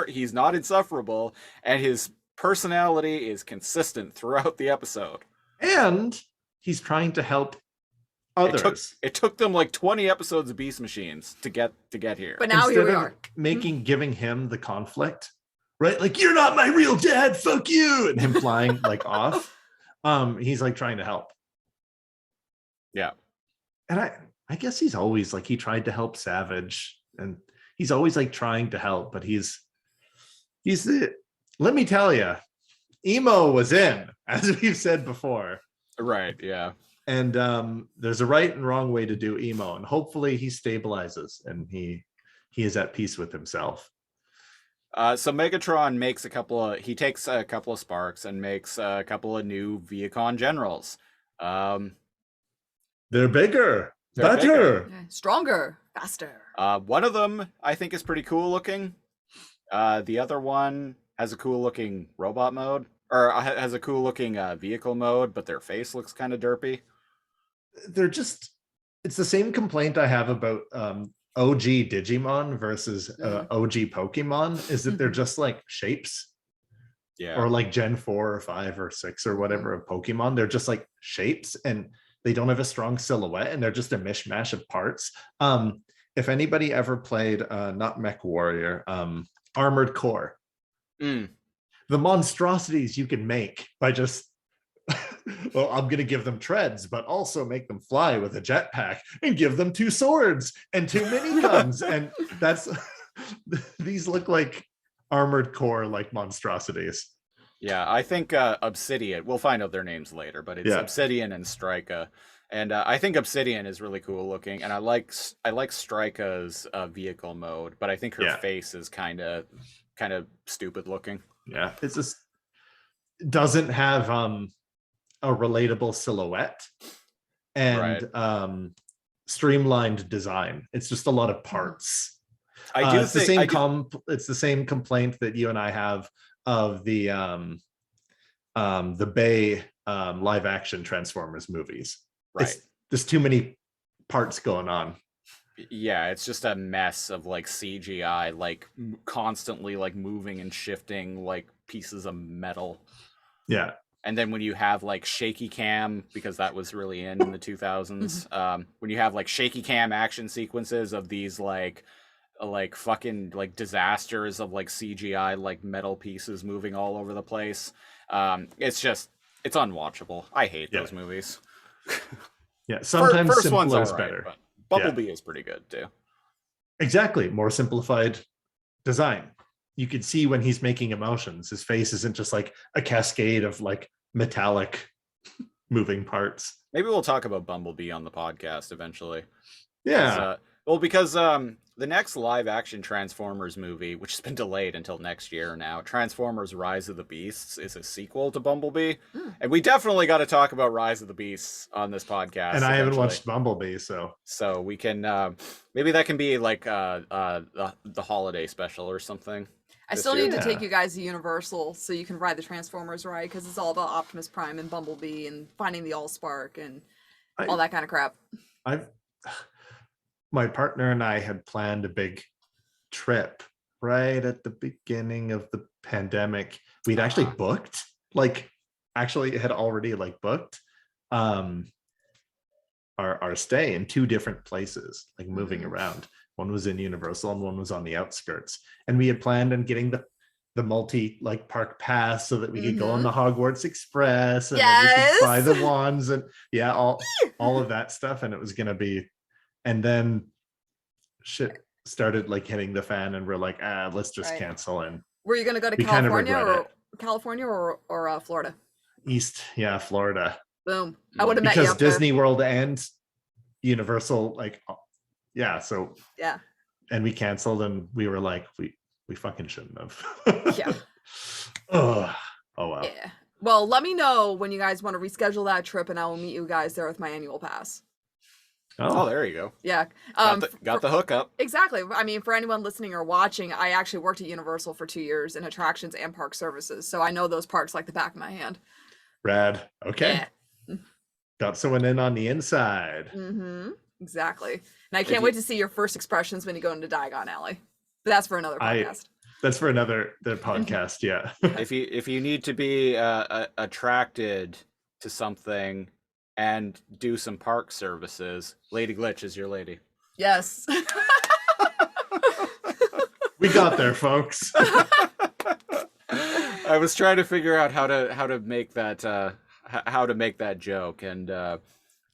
he's not insufferable, and his personality is consistent throughout the episode. And he's trying to help others. It took them like 20 episodes of Beast Machines to get here. But now here we Instead of are. giving him the conflict, right? Like, you're not my real dad, fuck you, and him flying like off. He's like trying to help. Yeah. And I guess he's always like, he tried to help Savage, and he's always like trying to help, but he's the, let me tell you, emo was in, as we've said before. Right, yeah. And there's a right and wrong way to do emo, and hopefully he stabilizes and he is at peace with himself. So Megatron takes a couple of sparks and makes a couple of new Vehicon Generals. They're bigger, They're better. Yeah, stronger, faster. One of them I think is pretty cool looking. The other one has a cool looking robot mode, or has a cool looking vehicle mode, but their face looks kind of derpy. They're just, it's the same complaint I have about OG Digimon versus OG Pokemon, is that they're just like shapes. Yeah. Or like Gen 4 or 5 or 6 or whatever of Pokemon. They're just like shapes, and they don't have a strong silhouette, and they're just a mishmash of parts. If anybody ever played not Mech Warrior, Armored Core, the monstrosities you can make by just well, I'm going to give them treads, but also make them fly with a jetpack and give them 2 swords and 2 miniguns. And that's, these look like Armored Core like monstrosities. Yeah, I think Obsidian, we'll find out their names later, but it's Obsidian and Strika. And I think Obsidian is really cool looking, and I like Strika's vehicle mode, but I think her face is kind of stupid looking. Yeah, it's just doesn't have a relatable silhouette and streamlined design. It's just a lot of parts. It's the same complaint that you and I have of the Bay live action Transformers movies. Right. There's too many parts going on. Yeah, it's just a mess of like CGI, like constantly like moving and shifting like pieces of metal. Yeah. And then when you have like shaky cam, because that was really in the 2000s, when you have like shaky cam action sequences of these like fucking like disasters of like CGI like metal pieces moving all over the place, it's unwatchable. I hate those movies. Yeah, sometimes first simple one's is all right, better. But Bumblebee is pretty good too. Exactly, more simplified design. You can see when he's making emotions. His face isn't just like a cascade of like metallic moving parts. Maybe we'll talk about Bumblebee on the podcast eventually. Yeah. Because the next live action Transformers movie, which has been delayed until next year now, Transformers Rise of the Beasts, is a sequel to Bumblebee. And we definitely got to talk about Rise of the Beasts on this podcast. And I haven't watched Bumblebee, so we can maybe that can be like the holiday special or something. I still need to take you guys to Universal so you can ride the Transformers ride, because it's all about Optimus Prime and Bumblebee and finding the Allspark, and all that kind of crap. I've my partner and I had planned a big trip right at the beginning of the pandemic. We'd actually booked, like actually had already like booked our stay in two different places, like moving around. One was in Universal and one was on the outskirts. And we had planned on getting the multi like park pass so that we could go on the Hogwarts Express and then we could buy the wands and all of that stuff. And it was gonna be, and then shit started like hitting the fan and we're like, let's just cancel. And were you gonna go to California or Florida? East, Florida. Boom. I would have met you because up Disney there. World and Universal, like, so and we canceled and we were like, we fucking shouldn't have. Yeah. Oh wow. Yeah. Well, let me know when you guys want to reschedule that trip, and I will meet you guys there with my annual pass. Oh, there you go. Yeah. Got the hookup. Exactly. I mean, for anyone listening or watching, I actually worked at Universal for 2 years in attractions and park services, so I know those parks like the back of my hand. Rad. Okay. Yeah. Got someone in on the inside. Exactly. And I can't wait to see your first expressions when you go into Diagon Alley. But that's for another podcast. That's for the podcast. Yeah. If you need to be attracted to something and do some park services, LadyGlitch is your lady. Yes. We got there, folks. I was trying to figure out how to make that joke, and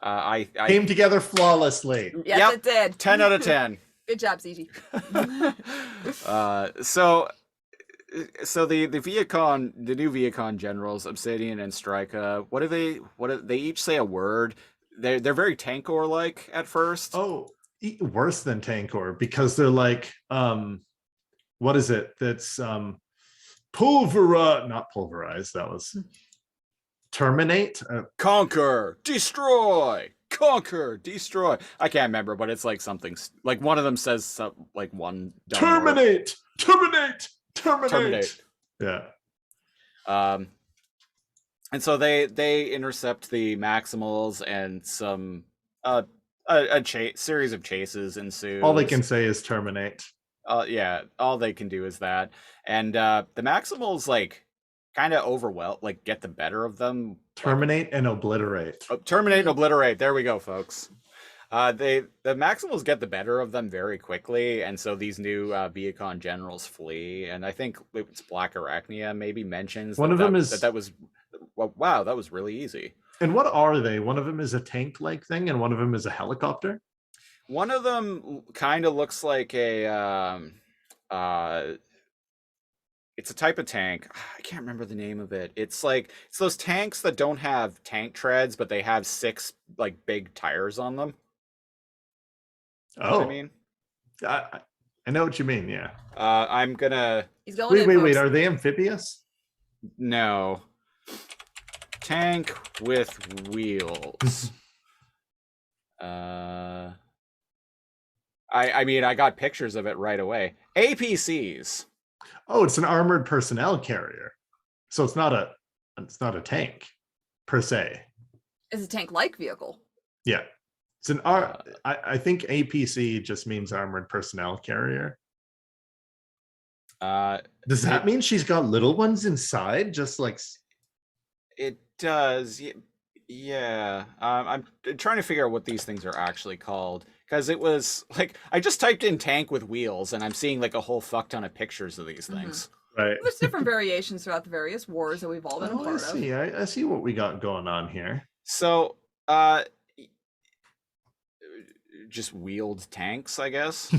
I came together flawlessly. Yes, it did. 10 out of 10. Good job, CG. So the Vehicon, the new Vehicon Generals, Obsidian and Strika, what do they each say a word? They're very Tankor like at first. Oh, worse than Tankor, because they're like what is it? That's not pulverize. That was terminate. Conquer, destroy. Conquer, destroy. I can't remember, but it's like something like one of them says like one terminate, terminate. Yeah. And so they intercept the Maximals, and some a series of chases ensues. All they can say is terminate. All they can do is that, and the Maximals like kind of overwhelm, like get the better of them. Terminate and obliterate. Terminate and obliterate. There we go, folks. The Maximals get the better of them very quickly, and so these new Vehicon Generals flee. And I think it's Black Arachnia maybe mentions one of them is that was wow, that was really easy. And what are they? One of them is a tank-like thing, and one of them is a helicopter. One of them kind of looks like a it's a type of tank. I can't remember the name of it. It's those tanks that don't have tank treads, but they have 6 like big tires on them. Oh, what I mean, I know what you mean. Yeah. I'm gonna. He's going wait. Are they amphibious? No. Tank with wheels. I mean, I got pictures of it right away. APCs. Oh, it's an armored personnel carrier. So it's not a tank per se. It's a tank-like vehicle. Yeah. It's an I think APC just means armored personnel carrier. Does that mean she's got little ones inside? Just like it does. Yeah. I'm trying to figure out what these things are actually called, because it was like I just typed in tank with wheels and I'm seeing like a whole fuck ton of pictures of these things. Right. There's different variations throughout the various wars that we've all been a part of. I see what we got going on here. So just wheeled tanks, I guess.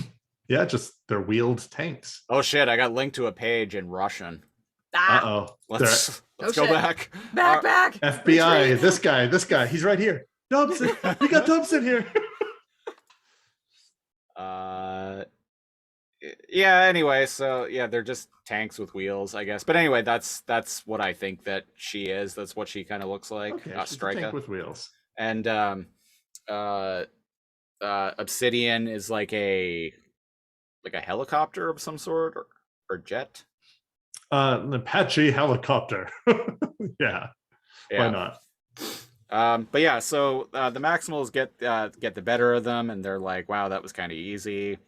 Yeah, just they're wheeled tanks. Oh shit, I got linked to a page in Russian. Uh-oh. Let's go back. Back. FBI, retreat. this guy, he's right here. Dobson, we got Dobson here. Yeah, anyway, so yeah, they're just tanks with wheels, I guess. But anyway, that's what I think that she is. That's what she kind of looks like. Okay, she's a tank with wheels. And Obsidian is like a helicopter of some sort, or jet. An Apache helicopter. Yeah. Why not? But yeah, so the Maximals get the better of them, and they're like, "Wow, that was kind of easy."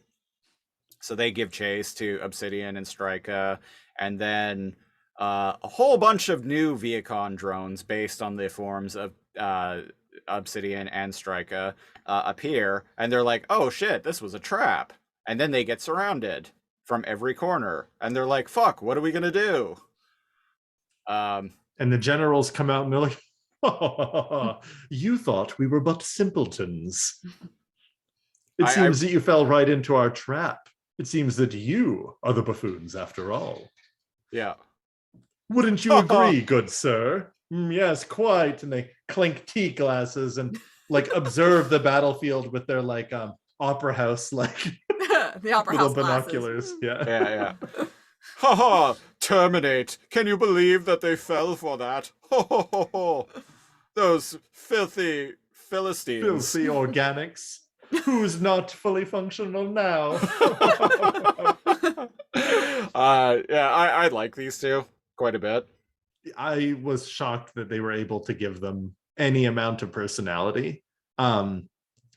So they give chase to Obsidian and Strika, and then a whole bunch of new Vehicon drones based on the forms of Obsidian and Strika appear, and they're like, "Oh shit, this was a trap!" And then they get surrounded from every corner, and they're like, "Fuck, what are we gonna do?" And the generals come out and they're like, you thought we were but simpletons. It seems that you fell right into our trap. It seems that you are the buffoons after all. Yeah. Wouldn't you agree, good sir? Yes, quite. And they clink tea glasses and like observe the battlefield with their like opera house like the opera little house binoculars. Glasses. Yeah. Ha ha! Terminate! Can you believe that they fell for that? Ho ho ho ho! Those filthy Philistines. Filthy organics. Who's not fully functional now? I like these two quite a bit. I was shocked that they were able to give them any amount of personality in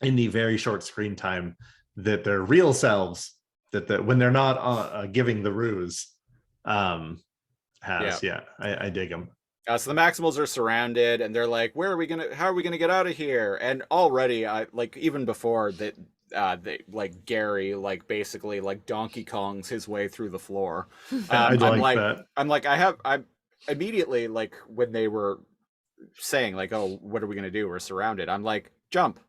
the very short screen time that their real selves, that when they're not giving the ruse, has. Yeah, I dig them. So the Maximals are surrounded, and they're like, how are we gonna get out of here? And already, even before that, they like Gary, like basically like Donkey Kong's his way through the floor. I like that. I'm immediately like when they were saying like, oh, what are we gonna do? We're surrounded. I'm like, jump.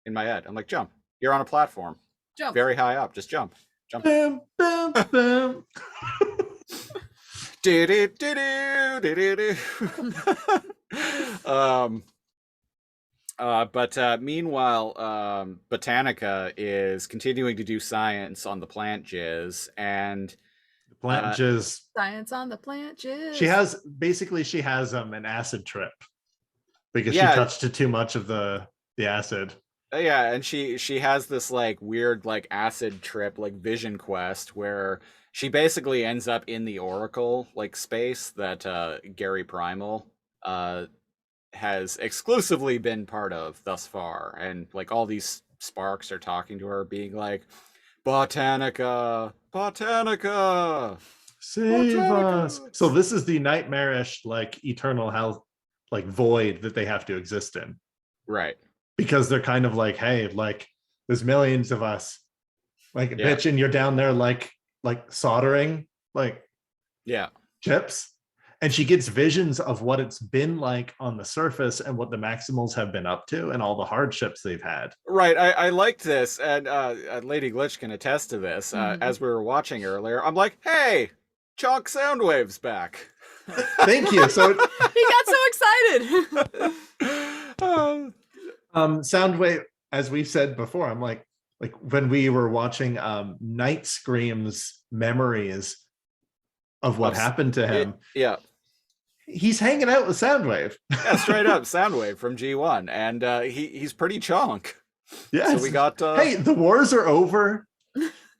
In my head, I'm like, jump. You're on a platform. Jump. Very high up. Just jump. Jump. Bam, bam, bam. But meanwhile, Botanica is continuing to do science on the plant jizz, and plant jizz. Science on the plant jizz. She has an acid trip because she touched too much of the acid. Yeah, and she has this like weird like acid trip like vision quest where she basically ends up in the Oracle like space that Gary Primal has exclusively been part of thus far, and like all these sparks are talking to her, being like, Botanica, save us. So this is the nightmarish like eternal hell like void that they have to exist in, right? Because they're kind of like, hey, like there's millions of us, like bitch, and you're down there like soldering like chips. And she gets visions of what it's been like on the surface and what the Maximals have been up to and all the hardships they've had. Right. I liked this, and LadyGlitch can attest to this. As we were watching earlier, I'm like, hey, Chalk Soundwave's back. Thank you. So he got so excited. Soundwave, as we said before, I'm like when we were watching Night Scream's memories of what happened to him. He's hanging out with Soundwave. Yeah, straight up Soundwave from G1, and he's pretty chonk. Yes. So we got hey, the wars are over,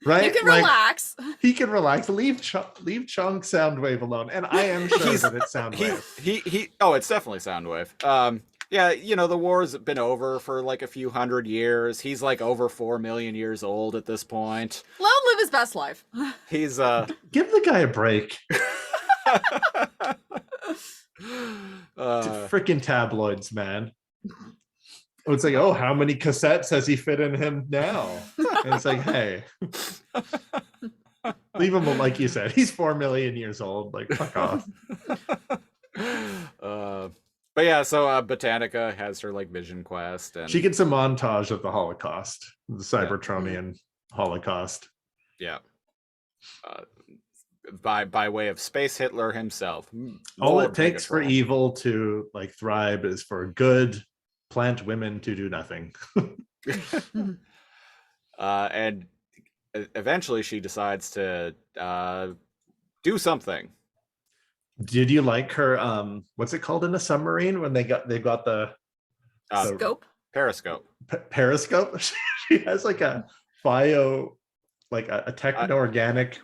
right? You can relax. He can relax. Leave Chunk Soundwave alone. And I am sure that it's Soundwave. It's definitely Soundwave. Yeah, you know, the war's been over for like a few hundred years. He's like over 4 million years old at this point. Let him live his best life. He's give the guy a break. Freaking tabloids, man. It's like, oh, how many cassettes has he fit in him now? And it's like, hey, leave him, like you said, he's 4 million years old. Like, fuck off. But yeah, so Botanica has her like vision quest, and she gets a montage of the Holocaust, the Cybertronian Holocaust. Yeah. By way of Space Hitler himself. All it takes for evil to like thrive is for good plant women to do nothing. And eventually she decides to do something. Did you like her what's it called in a submarine when they got the scope? Periscope. Periscope? She has like a bio, like a techno-organic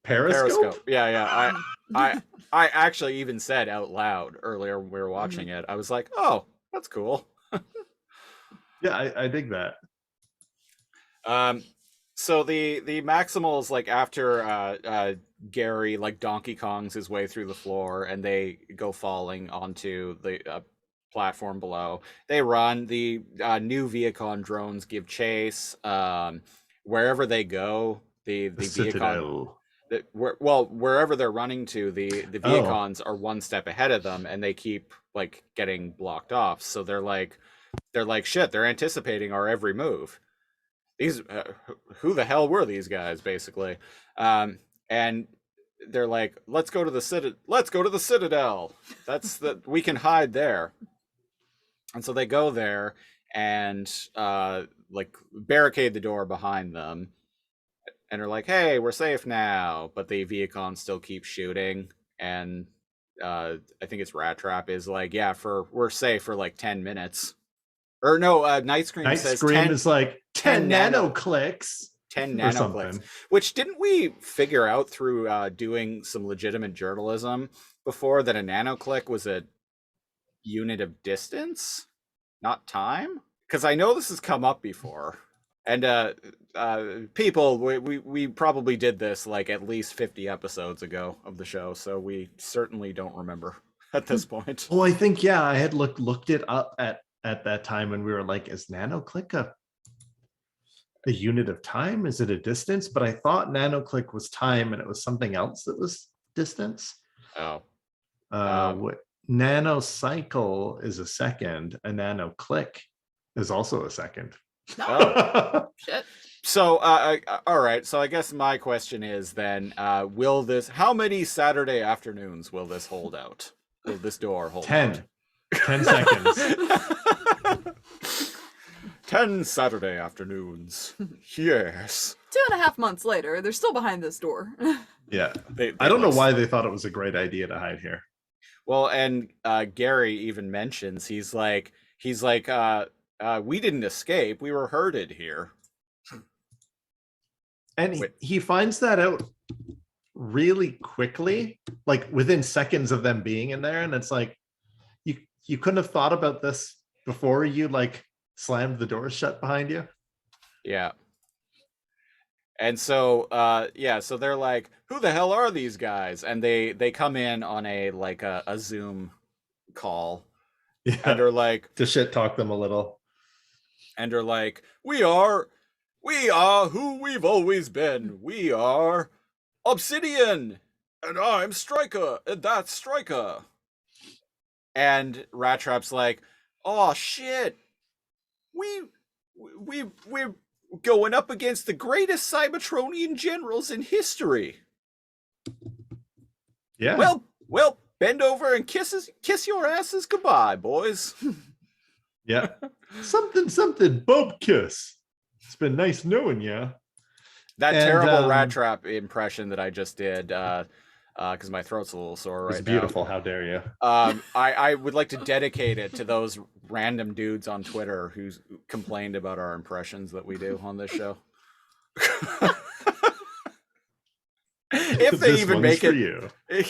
periscope. Yeah. I actually even said out loud earlier when we were watching it. I was like, "Oh, that's cool." Yeah, I dig that. So the Maximals, like after Gary like Donkey Kongs his way through the floor and they go falling onto the platform below. They run. The new Vehicon drones give chase. Wherever they go, the Vehicon. Citadel. Wherever they're running to, the Vehicons are one step ahead of them, and they keep like getting blocked off. So they're like shit. They're anticipating our every move. These who the hell were these guys, basically? And they're like, let's go to the Citadel. That's we can hide there. And so they go there and like barricade the door behind them. And are like, hey, we're safe now. But the Vehicon still keep shooting. And I think it's Rat Trap is like, yeah, we're safe for like 10 minutes. Or no, Night Scream says is like 10 nanoclicks. 10 nanoclicks. Which didn't we figure out through doing some legitimate journalism before that a nanoclick was a unit of distance, not time? Because I know this has come up before. And people, we probably did this like at least 50 episodes ago of the show, so we certainly don't remember at this point. Oh, I think, yeah, I had looked it up at that time, and we were like, is nanoclick a unit of time? Is it a distance? But I thought nanoclick was time, and it was something else that was distance. Oh. Nanocycle is a second. A nanoclick is also a second. Oh, shit. So, all right. So I guess my question is then, how many Saturday afternoons will this hold out? Will this door hold 10. out? 10 seconds. 10 Saturday afternoons. Yes. 2.5 months later, they're still behind this door. Yeah. I don't know why they thought it was a great idea to hide here. Well, and Gary even mentions, he's like, we didn't escape. We were herded here. And he finds that out really quickly, like within seconds of them being in there. And it's like, you couldn't have thought about this before you like slammed the doors shut behind you. Yeah. And so, so they're like, who the hell are these guys? And they come in on a Zoom call. Yeah, and are like, to shit talk them a little. And are like, we are who we've always been. We are Obsidian, and I'm Striker, and that's Striker. And Rat Trap's like, oh shit, we're going up against the greatest Cybertronian generals in history. Yeah. Well, bend over and kiss your asses goodbye, boys. Yeah. Something, Bob Kiss. It's been nice knowing you. That terrible Rat Trap impression that I just did, because my throat's a little sore right now. It's beautiful. How dare you? I would like to dedicate it to those random dudes on Twitter who complained about our impressions that we do on this show. If they even make it,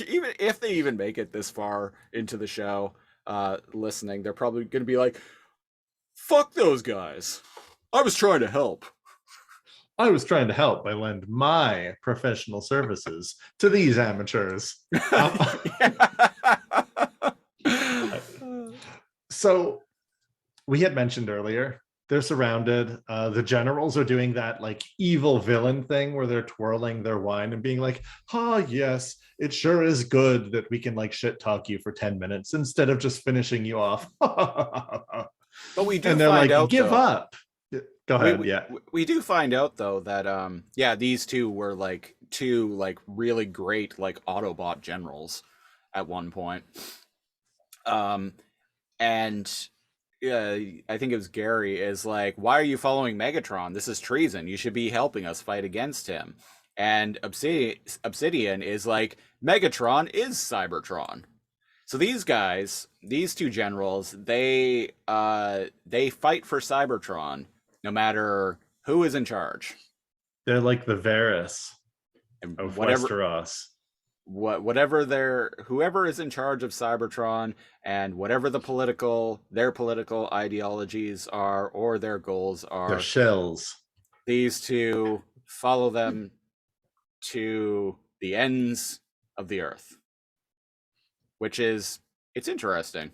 even if they even make it this far into the show, listening, they're probably going to be like, "Fuck those guys! I was trying to help. I lend my professional services to these amateurs." So we had mentioned earlier, they're surrounded. The generals are doing that like evil villain thing where they're twirling their wine and being like, yes, it sure is good that we can like shit talk you for 10 minutes instead of just finishing you off. But we do and they're find like, out, give though, up. Go ahead. We do find out though that these two were like two like really great like Autobot generals at one point. And I think it was Gary is like, why are you following Megatron? This is treason. You should be helping us fight against him. And Obsidian is like, Megatron is Cybertron. So these guys, these two generals, they fight for Cybertron no matter who is in charge. They're like the Varys And of whatever, Westeros. whoever is in charge of Cybertron, and whatever their political ideologies are or their goals They're are, shells. these two follow them to the ends of the earth, which is it's interesting.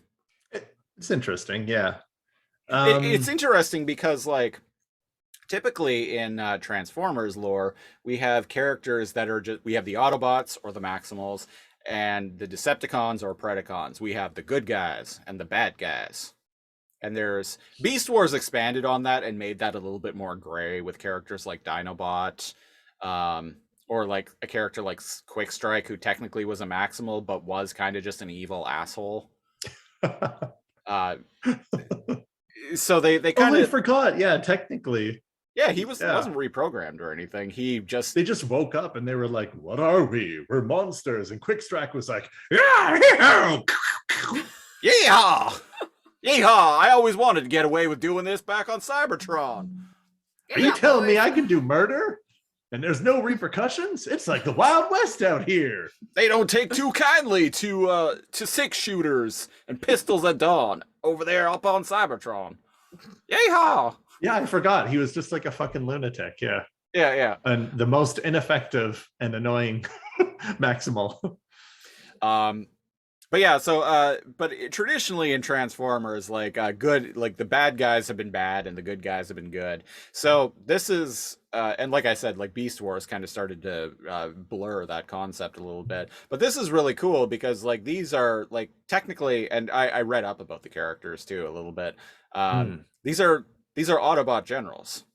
It's interesting, yeah. It's interesting because, like, typically in Transformers lore, we have characters that are we have the Autobots or the Maximals, and the Decepticons or Predacons. We have the good guys and the bad guys. And there's Beast Wars expanded on that and made that a little bit more gray with characters like Dinobot, or like a character like Quick Strike, who technically was a Maximal but was kind of just an evil asshole. So they kind of forgot. Yeah, technically. Yeah, he wasn't reprogrammed or anything. They just woke up and they were like, "What are we? We're monsters." And Quick Strike was like, "Yeah, yeehaw, yeehaw! I always wanted to get away with doing this back on Cybertron." Are you telling me I can do murder and there's no repercussions? It's like the Wild West out here. They don't take too kindly to 6-shooters and pistols at dawn over there up on Cybertron. Yeehaw! Yeah, I forgot. He was just like a fucking lunatic. Yeah. Yeah. And the most ineffective and annoying Maximal. But yeah, so traditionally in Transformers, like the bad guys have been bad and the good guys have been good. So this is and like I said, like Beast Wars kind of started to blur that concept a little bit. But this is really cool because like these are like technically, and I read up about the characters too a little bit. These are Autobot generals,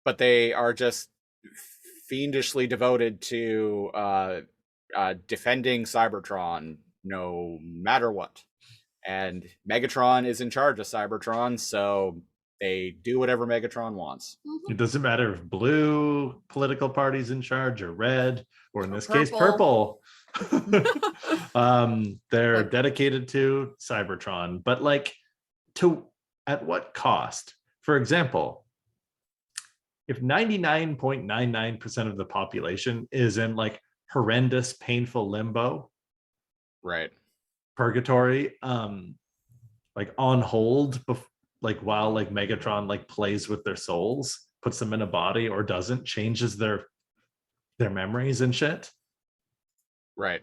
but they are just fiendishly devoted to defending Cybertron no matter what. And Megatron is in charge of Cybertron, so they do whatever Megatron wants. It doesn't matter if blue political party's in charge or red, or in this case, purple. They're dedicated to Cybertron, but like at what cost? For example, if 99.99% of the population is in like horrendous, painful limbo, right, purgatory, like on hold, like while like Megatron like plays with their souls, puts them in a body or doesn't, changes their memories and shit. Right.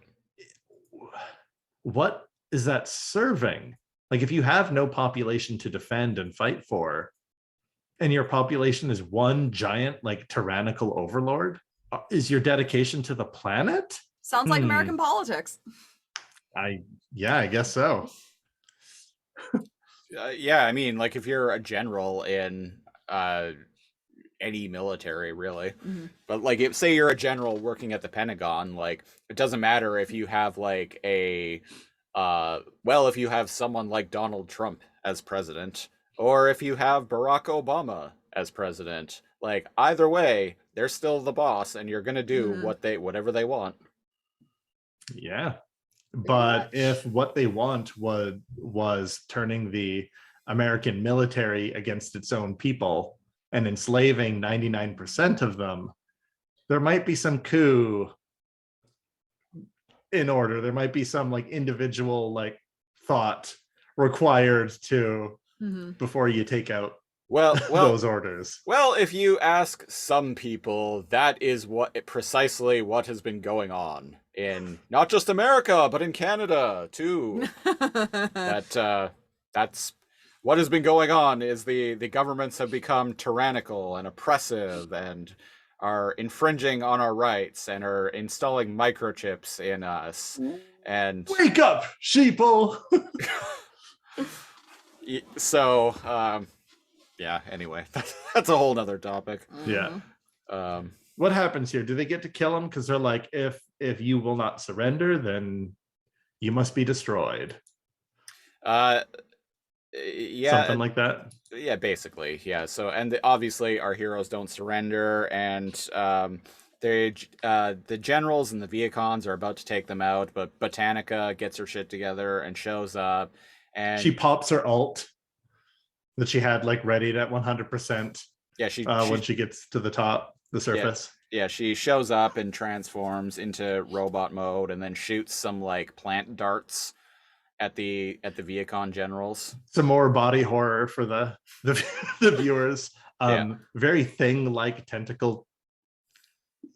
What is that serving? Like if you have no population to defend and fight for, and your population is one giant like tyrannical overlord, is your dedication to the planet? Sounds like American politics. I guess so. Yeah, I mean, like if you're a general in any military, really, but like say you're a general working at the Pentagon, like it doesn't matter if you have like if you have someone like Donald Trump as president, or if you have Barack Obama as president, like either way, they're still the boss, and you're gonna do whatever they want. Yeah. But if what they want was turning the American military against its own people and enslaving 99% of them, there might be some coup in order. There might be some like individual like thought required to before you take out those orders. Well, if you ask some people, that is precisely what has been going on in not just America, but in Canada too. That's what has been going on. Is the governments have become tyrannical and oppressive and are infringing on our rights and are installing microchips in us. And wake up, sheeple. So yeah, anyway, that's a whole nother topic. Yeah. What happens here? Do they get to kill him? Because they're like, if you will not surrender, then you must be destroyed. Yeah. Something like that. Yeah, basically. Yeah. So, and obviously our heroes don't surrender, and the generals and the Vehicons are about to take them out, but Botanica gets her shit together and shows up, and she pops her ult that she had like readied at 100%. Yeah, when she gets to the surface. Yeah, she shows up and transforms into robot mode, and then shoots some like plant darts at the Vehicon Generals. Some more body horror for the, the viewers. Yeah. Very thing-like tentacle.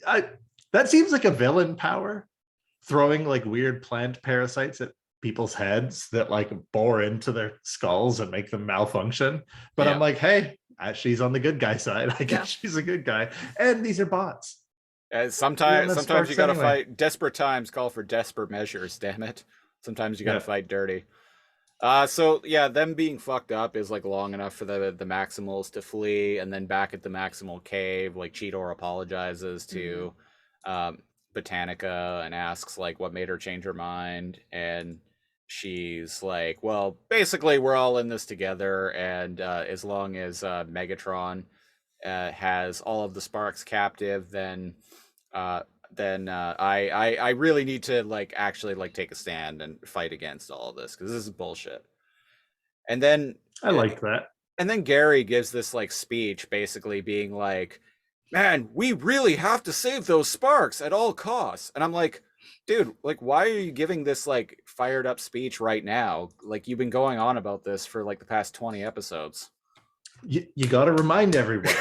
That seems like a villain power, throwing like weird plant parasites at people's heads that like bore into their skulls and make them malfunction. But Yeah. I'm like, hey, she's on the good guy side. I guess she's a good guy. And these are bots. Sometimes you gotta anyway. fight. Desperate times call for desperate measures. Damn it! Sometimes you gotta fight dirty. So yeah, them being fucked up is like long enough for the Maximals to flee, and then back at the Maximal cave, like Cheetor apologizes to Botanica and asks like what made her change her mind, and she's like, well, basically we're all in this together, and as long as Megatron has all of the Sparks captive, then I really need to like actually like take a stand and fight against all of this, because this is bullshit. And then I like that. And then Gary gives this like speech basically being like, man, we really have to save those Sparks at all costs. And I'm like, dude, like, why are you giving this like fired up speech right now? Like, you've been going on about this for like the past 20 episodes. You got to remind everyone.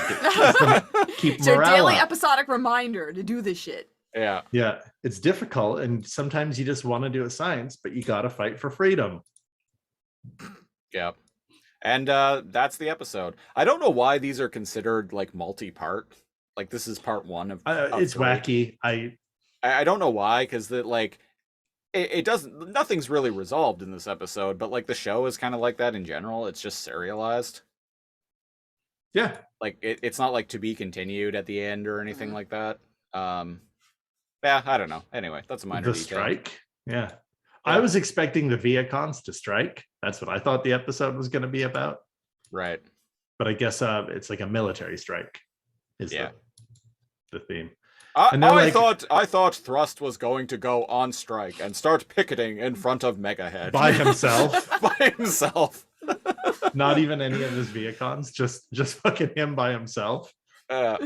Keep it's your morale daily up. episodic reminder to do this shit. Yeah. Yeah, it's difficult, and sometimes you just want to do a science, but you got to fight for freedom. Yeah. And that's the episode. I don't know why these are considered like multi-part. Like this is part one of It's 3. wacky. I don't know why, because that like it doesn't, nothing's really resolved in this episode, but like the show is kind of like that in general. It's just serialized. Yeah. Like it's not like to be continued at the end or anything like that. Yeah, I don't know. Anyway, that's a minor The detail. strike. Yeah. I was expecting the Vehicons to strike. That's what I thought the episode was going to be about. Right. But I guess it's like a military strike is the theme. I thought Thrust was going to go on strike and start picketing in front of Megahead. By himself. By himself. Not even any of his Vehicons, just fucking him by himself. Yeah,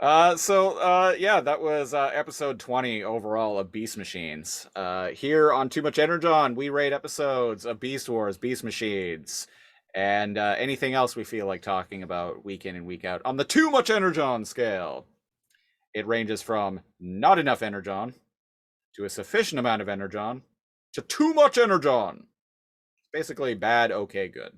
that was episode 20 overall of Beast Machines. Here on Too Much Energon, we rate episodes of Beast Wars, Beast Machines, and anything else we feel like talking about week in and week out on the Too Much Energon scale. It ranges from not enough Energon to a sufficient amount of Energon to too much Energon. Basically bad, okay, good.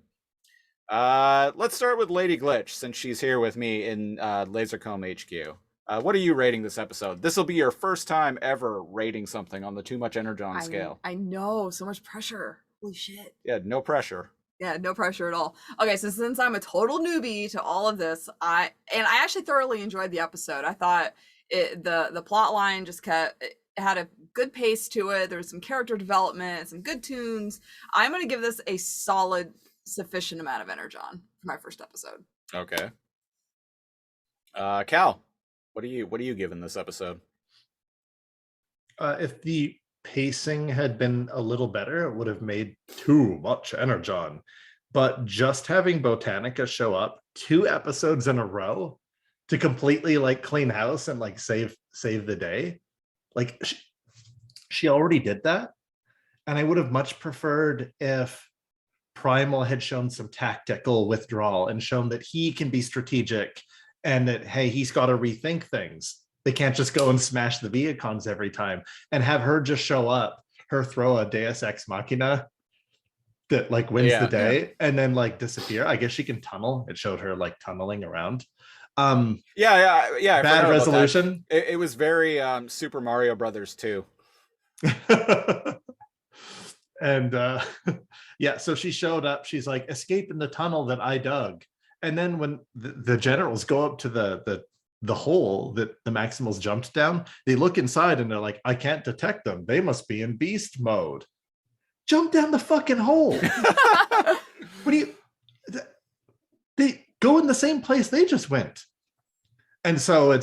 Let's start with LadyGlitch, since she's here with me in Lasercomb HQ. What are you rating this episode? This will be your first time ever rating something on the Too Much Energon scale. I know, so much pressure. Holy shit. Yeah, no pressure. Yeah, no pressure at all. Okay, so since I'm a total newbie to all of this, I actually thoroughly enjoyed the episode. I thought the plot line just had a good pace to it. There was some character development, some good tunes. I'm going to give this a solid, sufficient amount of Energon for my first episode. Okay. Cal, what are you giving this episode? If the pacing had been a little better, it would have made too much Energon. But just having Botanica show up 2 episodes in a row to completely like clean house and like save the day, like she already did that. And I would have much preferred if Primal had shown some tactical withdrawal and shown that he can be strategic and that, hey, he's got to rethink things. They can't just go and smash the Vehicons every time, and have her just show up, her throw a Deus Ex Machina that like wins the day and then like disappear. I guess she can tunnel. It showed her like tunneling around. Bad resolution. It was very Super Mario Brothers 2. And so she showed up. She's like, escape in the tunnel that I dug. And then when the generals go up to the hole that the Maximals jumped down, they look inside and they're like, I can't detect them. They must be in beast mode. Jump down the fucking hole. They go in the same place they just went. And so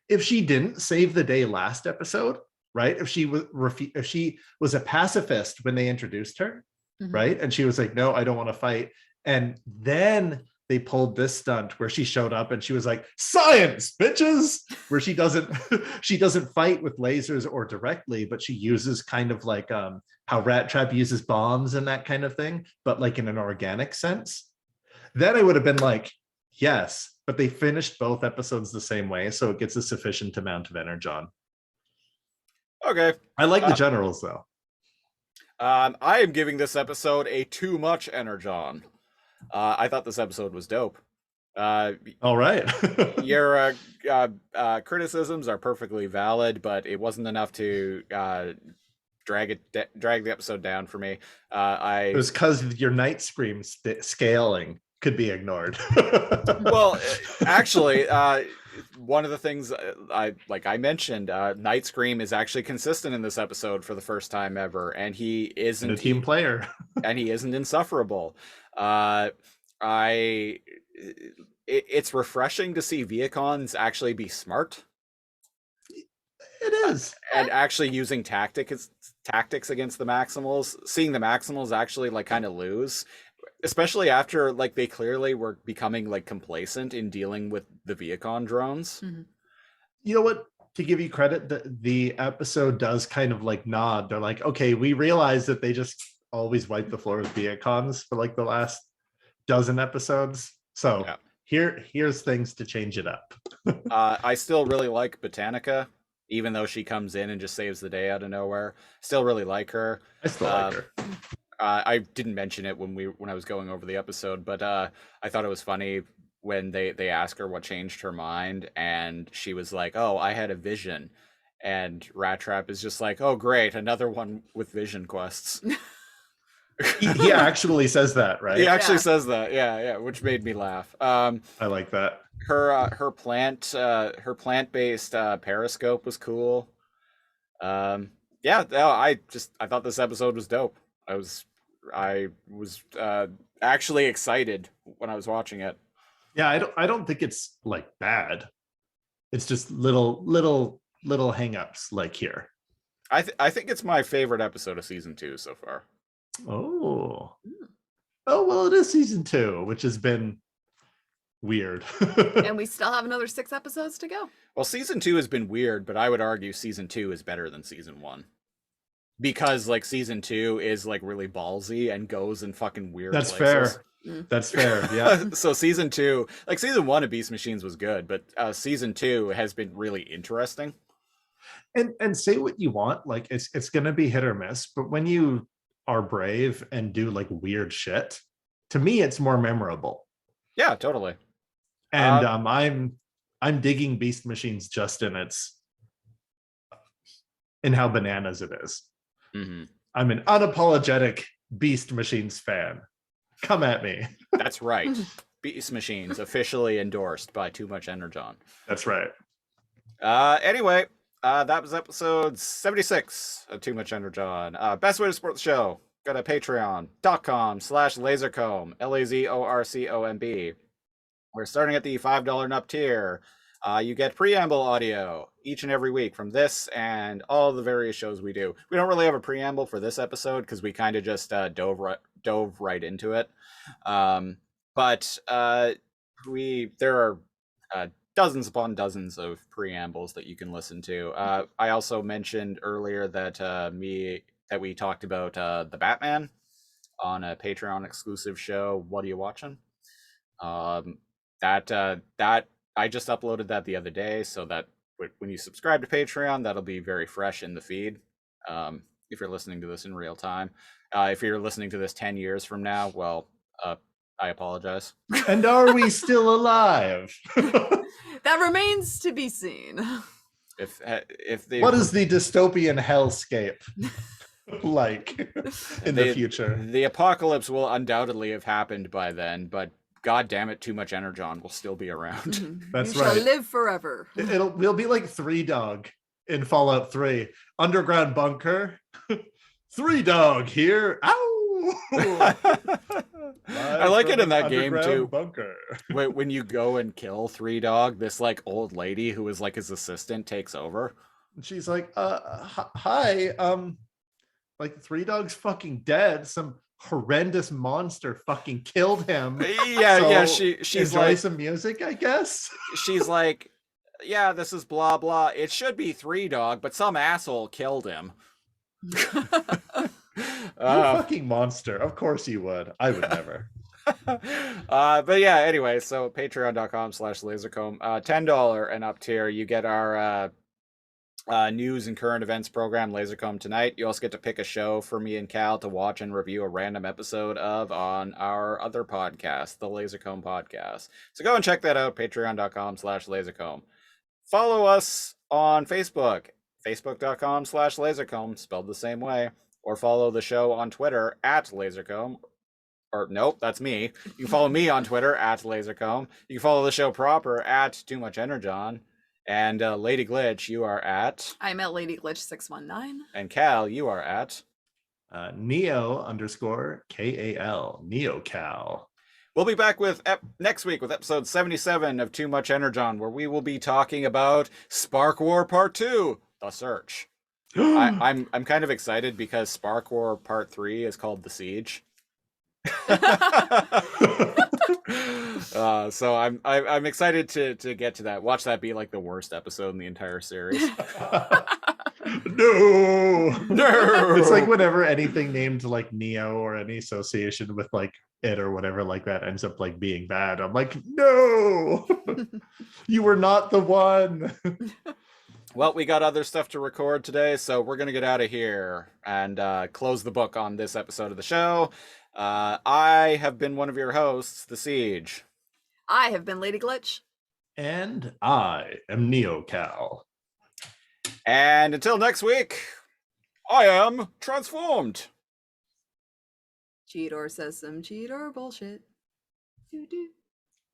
if she didn't save the day last episode, right? If she was a pacifist when they introduced her, right? And she was like, no, I don't want to fight. And then they pulled this stunt where she showed up and she was like, "Science, bitches!" Where she doesn't she doesn't fight with lasers or directly, but she uses kind of like how Rat Trap uses bombs and that kind of thing, but like in an organic sense. Then I would have been like, yes, but they finished both episodes the same way, so it gets a sufficient amount of Energon. Okay. I like the generals though. I am giving this episode a too much Energon. I thought this episode was dope. All right. Your criticisms are perfectly valid, but it wasn't enough to drag the episode down for me. It was because your Night Scream scaling could be ignored. Well, actually, one of the things I mentioned, Night Scream is actually consistent in this episode for the first time ever, and he isn't a team player, and he isn't insufferable. It's refreshing to see Vehicons actually be smart. It is, and actually using tactics against the Maximals. Seeing the Maximals actually like kind of lose, especially after like they clearly were becoming like complacent in dealing with the Vehicon drones. Mm-hmm. You know what? To give you credit, the episode does kind of like nod. They're like, okay, we realize that they just always wipe the floor with Vehicons for like the last dozen episodes. So yeah. Here's things to change it up. I still really like Botanica, even though she comes in and just saves the day out of nowhere. Still really like her. I still like her. I didn't mention it when I was going over the episode, but I thought it was funny when they asked her what changed her mind, and she was like, "Oh, I had a vision," and Rat Trap is just like, "Oh, great, another one with vision quests." he actually says that, right? He actually says that, yeah, which made me laugh. I like that. Her plant-based periscope was cool. I thought this episode was dope. I was actually excited when I was watching it. Yeah, I don't think it's like bad. It's just little hang-ups like here. I think it's my favorite episode of season 2 so far. Oh well, it is season 2, which has been weird. And we still have another 6 episodes to go. Well, season 2 has been weird, but I would argue season 2 is better than season 1. Because like season 2 is like really ballsy and goes in fucking weird places. Fair. That's fair. Yeah. So season 2, like season 1 of Beast Machines was good, but season 2 has been really interesting. And say what you want, like it's gonna be hit or miss, but when you are brave and do like weird shit, to me it's more memorable. Yeah, totally. And I'm digging Beast Machines just in how bananas it is. Mm-hmm. I'm an unapologetic Beast Machines fan. Come at me. That's right. Beast Machines officially endorsed by Too Much Energon. That's right. Anyway, that was episode 76 of Too Much Energon. Best way to support the show, go to patreon.com/lazorcomb, LAZORCOMB. We're starting at the $5 and up tier. You get preamble audio each and every week from this and all the various shows we do. We don't really have a preamble for this episode because we kind of just dove right into it. But there are dozens upon dozens of preambles that you can listen to. I also mentioned earlier that we talked about the Batman on a Patreon exclusive show. What are you watching? That I just uploaded that the other day, so that when you subscribe to Patreon, that'll be very fresh in the feed. If you're listening to this in real time, if you're listening to this 10 years from now, well, I apologize. And are we still alive? That remains to be seen. What is the dystopian hellscape like in the future? The apocalypse will undoubtedly have happened by then, but God damn it, Too Much Energon will still be around. Mm-hmm. That's you right. Shall live forever. We'll be like Three Dog in Fallout 3. Underground bunker. Three Dog here. Ow! I like it in that game too. Bunker. When you go and kill Three Dog, this like old lady who is like his assistant takes over. She's like, hi, like Three Dog's fucking dead. Some horrendous monster fucking killed him. Yeah, So she's enjoy like, some music, I guess. she's like, yeah, this is blah blah. It should be 3 Dog, but some asshole killed him. You fucking monster. Of course you would. I would never. But yeah, anyway, so patreon.com/lasercomb, $10 and up tier, you get our news and current events program, Lasercomb Tonight. You also get to pick a show for me and Cal to watch and review a random episode of on our other podcast, the Lasercomb Podcast. So go and check that out, patreon.com/lasercomb. Follow us on Facebook, facebook.com/lasercomb, spelled the same way, or follow the show on Twitter @lasercomb. Or nope, that's me. You can follow me on Twitter @lasercomb. You can follow the show proper @TooMuchEnergon. And LadyGlitch, you are at. I'm at LadyGlitch619. And Cal, you are at. Neo_KAL. NeoCal. We'll be back with next week with episode 77 of Too Much Energon, where we will be talking about Sparkwar Part 2, The Search. I'm kind of excited because Sparkwar Part 3 is called The Siege. So I'm excited to get to that. Watch that be like the worst episode in the entire series. No. No. It's like whenever anything named like Neo or any association with like it or whatever like that ends up like being bad. I'm like, no, you were not the one. Well, we got other stuff to record today, so we're gonna get out of here and close the book on this episode of the show. I have been one of your hosts, The Siege. I have been LadyGlitch. And I am NeoCal. And until next week, I am transformed. Cheetor says some Cheetor bullshit. Doo-doo.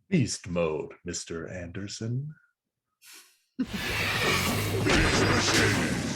Beast mode, Mr. Anderson. Beast machine.